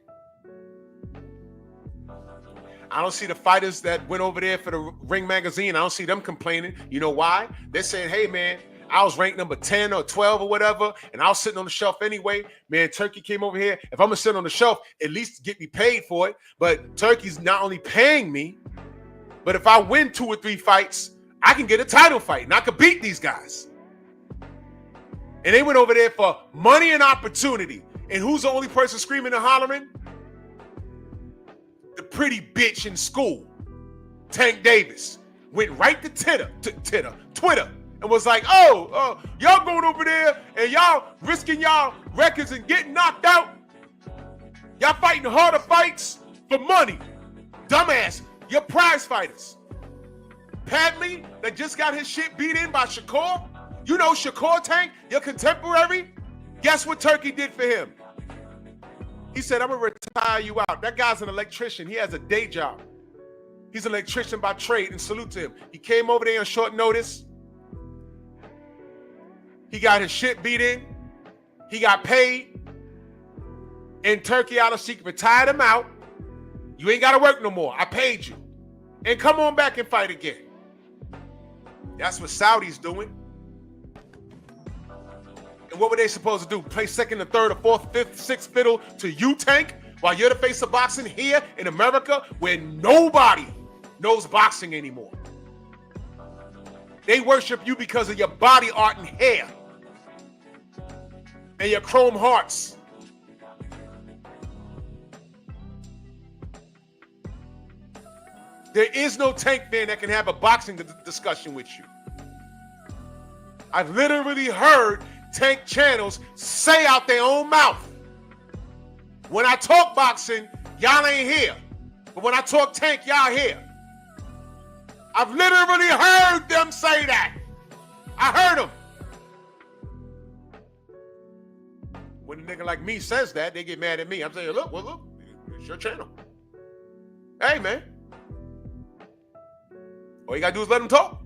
I don't see the fighters that went over there for the Ring Magazine. I don't see them complaining. You know why? They're saying, hey, man, I was ranked number 10 or 12 or whatever, and I was sitting on the shelf anyway. Man, Turki came over here. If I'm going to sit on the shelf, at least get me paid for it. But Turki's not only paying me, but if I win 2 or 3 fights, I can get a title fight, and I could beat these guys. And they went over there for money and opportunity. And who's the only person screaming and hollering? The pretty bitch in school, Tank Davis, went right to Twitter, and was like, oh, y'all going over there and y'all risking y'all records and getting knocked out. Y'all fighting harder fights for money. Dumbass, you're prize fighters. Padley, that just got his shit beat in by Shakur. You know Shakur, Tank, your contemporary. Guess what Turki did for him? He said, I'm going to retire you out. That guy's an electrician. He has a day job. He's an electrician by trade, and salute to him. He came over there on short notice. He got his shit beat in. He got paid. And Turkey out of secret retired him out. You ain't got to work no more. I paid you. And come on back and fight again. That's what Saudi's doing. And what were they supposed to do? Play second or third or fourth, fifth, sixth fiddle to you, Tank, while you're the face of boxing here in America where nobody knows boxing anymore. They worship you because of your body art and hair and your chrome hearts. There is no Tank fan that can have a boxing discussion with you. I've literally heard Tank channels say out their own mouth, when I talk boxing, y'all ain't here. But when I talk Tank, y'all here. I've literally heard them say that. I heard them. When a nigga like me says that, they get mad at me. I'm saying, look, it's your channel. Hey, man. All you gotta do is let them talk.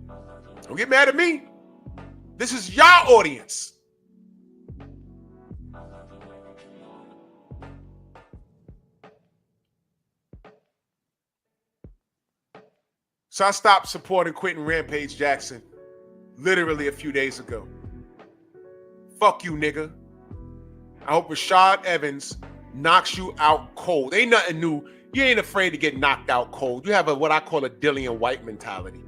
Don't get mad at me. This is y'all audience. So I stopped supporting Quentin Rampage Jackson literally a few days ago. Fuck you, nigga. I hope Rashad Evans knocks you out cold. Ain't nothing new. You ain't afraid to get knocked out cold. You have what I call a Dillian White mentality.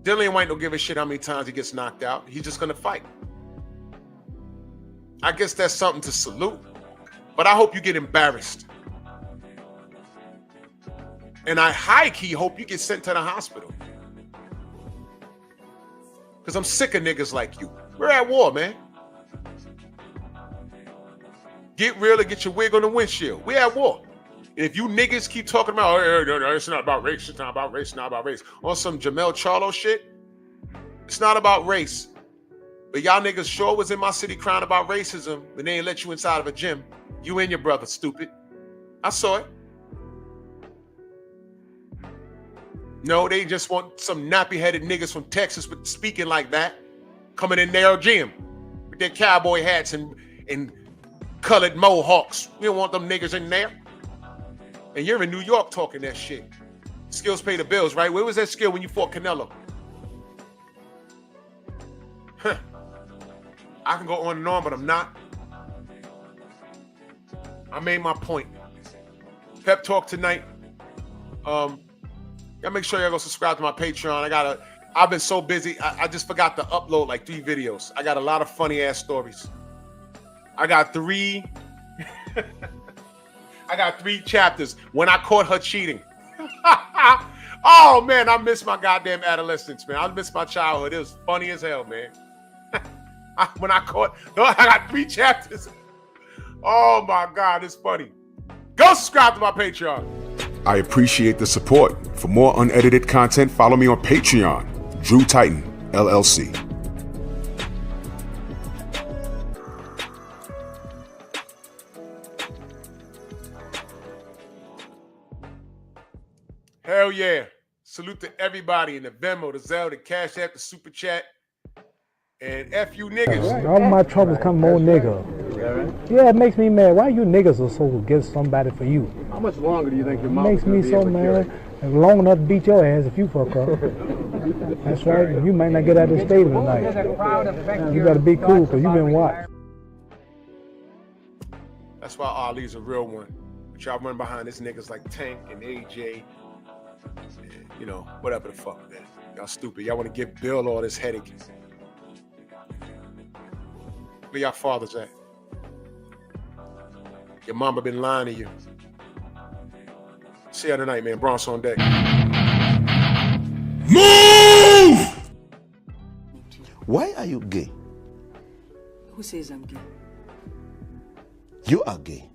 Dillian White don't give a shit how many times he gets knocked out. He's just going to fight. I guess that's something to salute. But I hope you get embarrassed. And I high-key hope you get sent to the hospital. Because I'm sick of niggas like you. We're at war, man. Get real and get your wig on the windshield. We're at war. And if you niggas keep talking about, oh, it's not about race, it's not about race, it's not about race, on some Jamel Charlo shit, it's not about race. But y'all niggas sure was in my city crying about racism when they ain't let you inside of a gym. You and your brother, stupid. I saw it. No, they just want some nappy-headed niggas from Texas with speaking like that coming in their gym with their cowboy hats and colored mohawks. We don't want them niggas in there. And you're in New York talking that shit. Skills pay the bills, right? Where was that skill when you fought Canelo? Huh. I can go on and on, but I'm not. I made my point. Pep Talk tonight. Y'all make sure y'all go subscribe to my Patreon. I've been so busy. I just forgot to upload like 3 videos. I got a lot of funny ass stories. I got 3 chapters when I caught her cheating. Oh man, I miss my goddamn adolescence, man. I miss my childhood. It was funny as hell, man. I got 3 chapters. Oh my God, it's funny. Go subscribe to my Patreon. I appreciate the support. For more unedited content, follow me on Patreon, Drew Titan, LLC. Hell yeah. Salute to everybody in the Venmo, the Zelle, the Cash App, the Super Chat. And F you niggas. All my troubles come more nigga. Yeah, it makes me mad. Why you niggas are so against somebody for you? How much longer do you think your It mom makes me so mad. Long enough to beat your ass if you fuck up. That's right. You might not get out of the stable tonight. You gotta be cool because you've been watched. That's why Ali's a real one. But y'all run behind this niggas like Tank and AJ. And, you know, whatever the fuck, man. Y'all stupid. Y'all want to give Bill all this headache. Where y'all fathers at? Your mama been lying to you. See you tonight, man. Bronx on deck. Move! Why are you gay? Who says I'm gay? You are gay.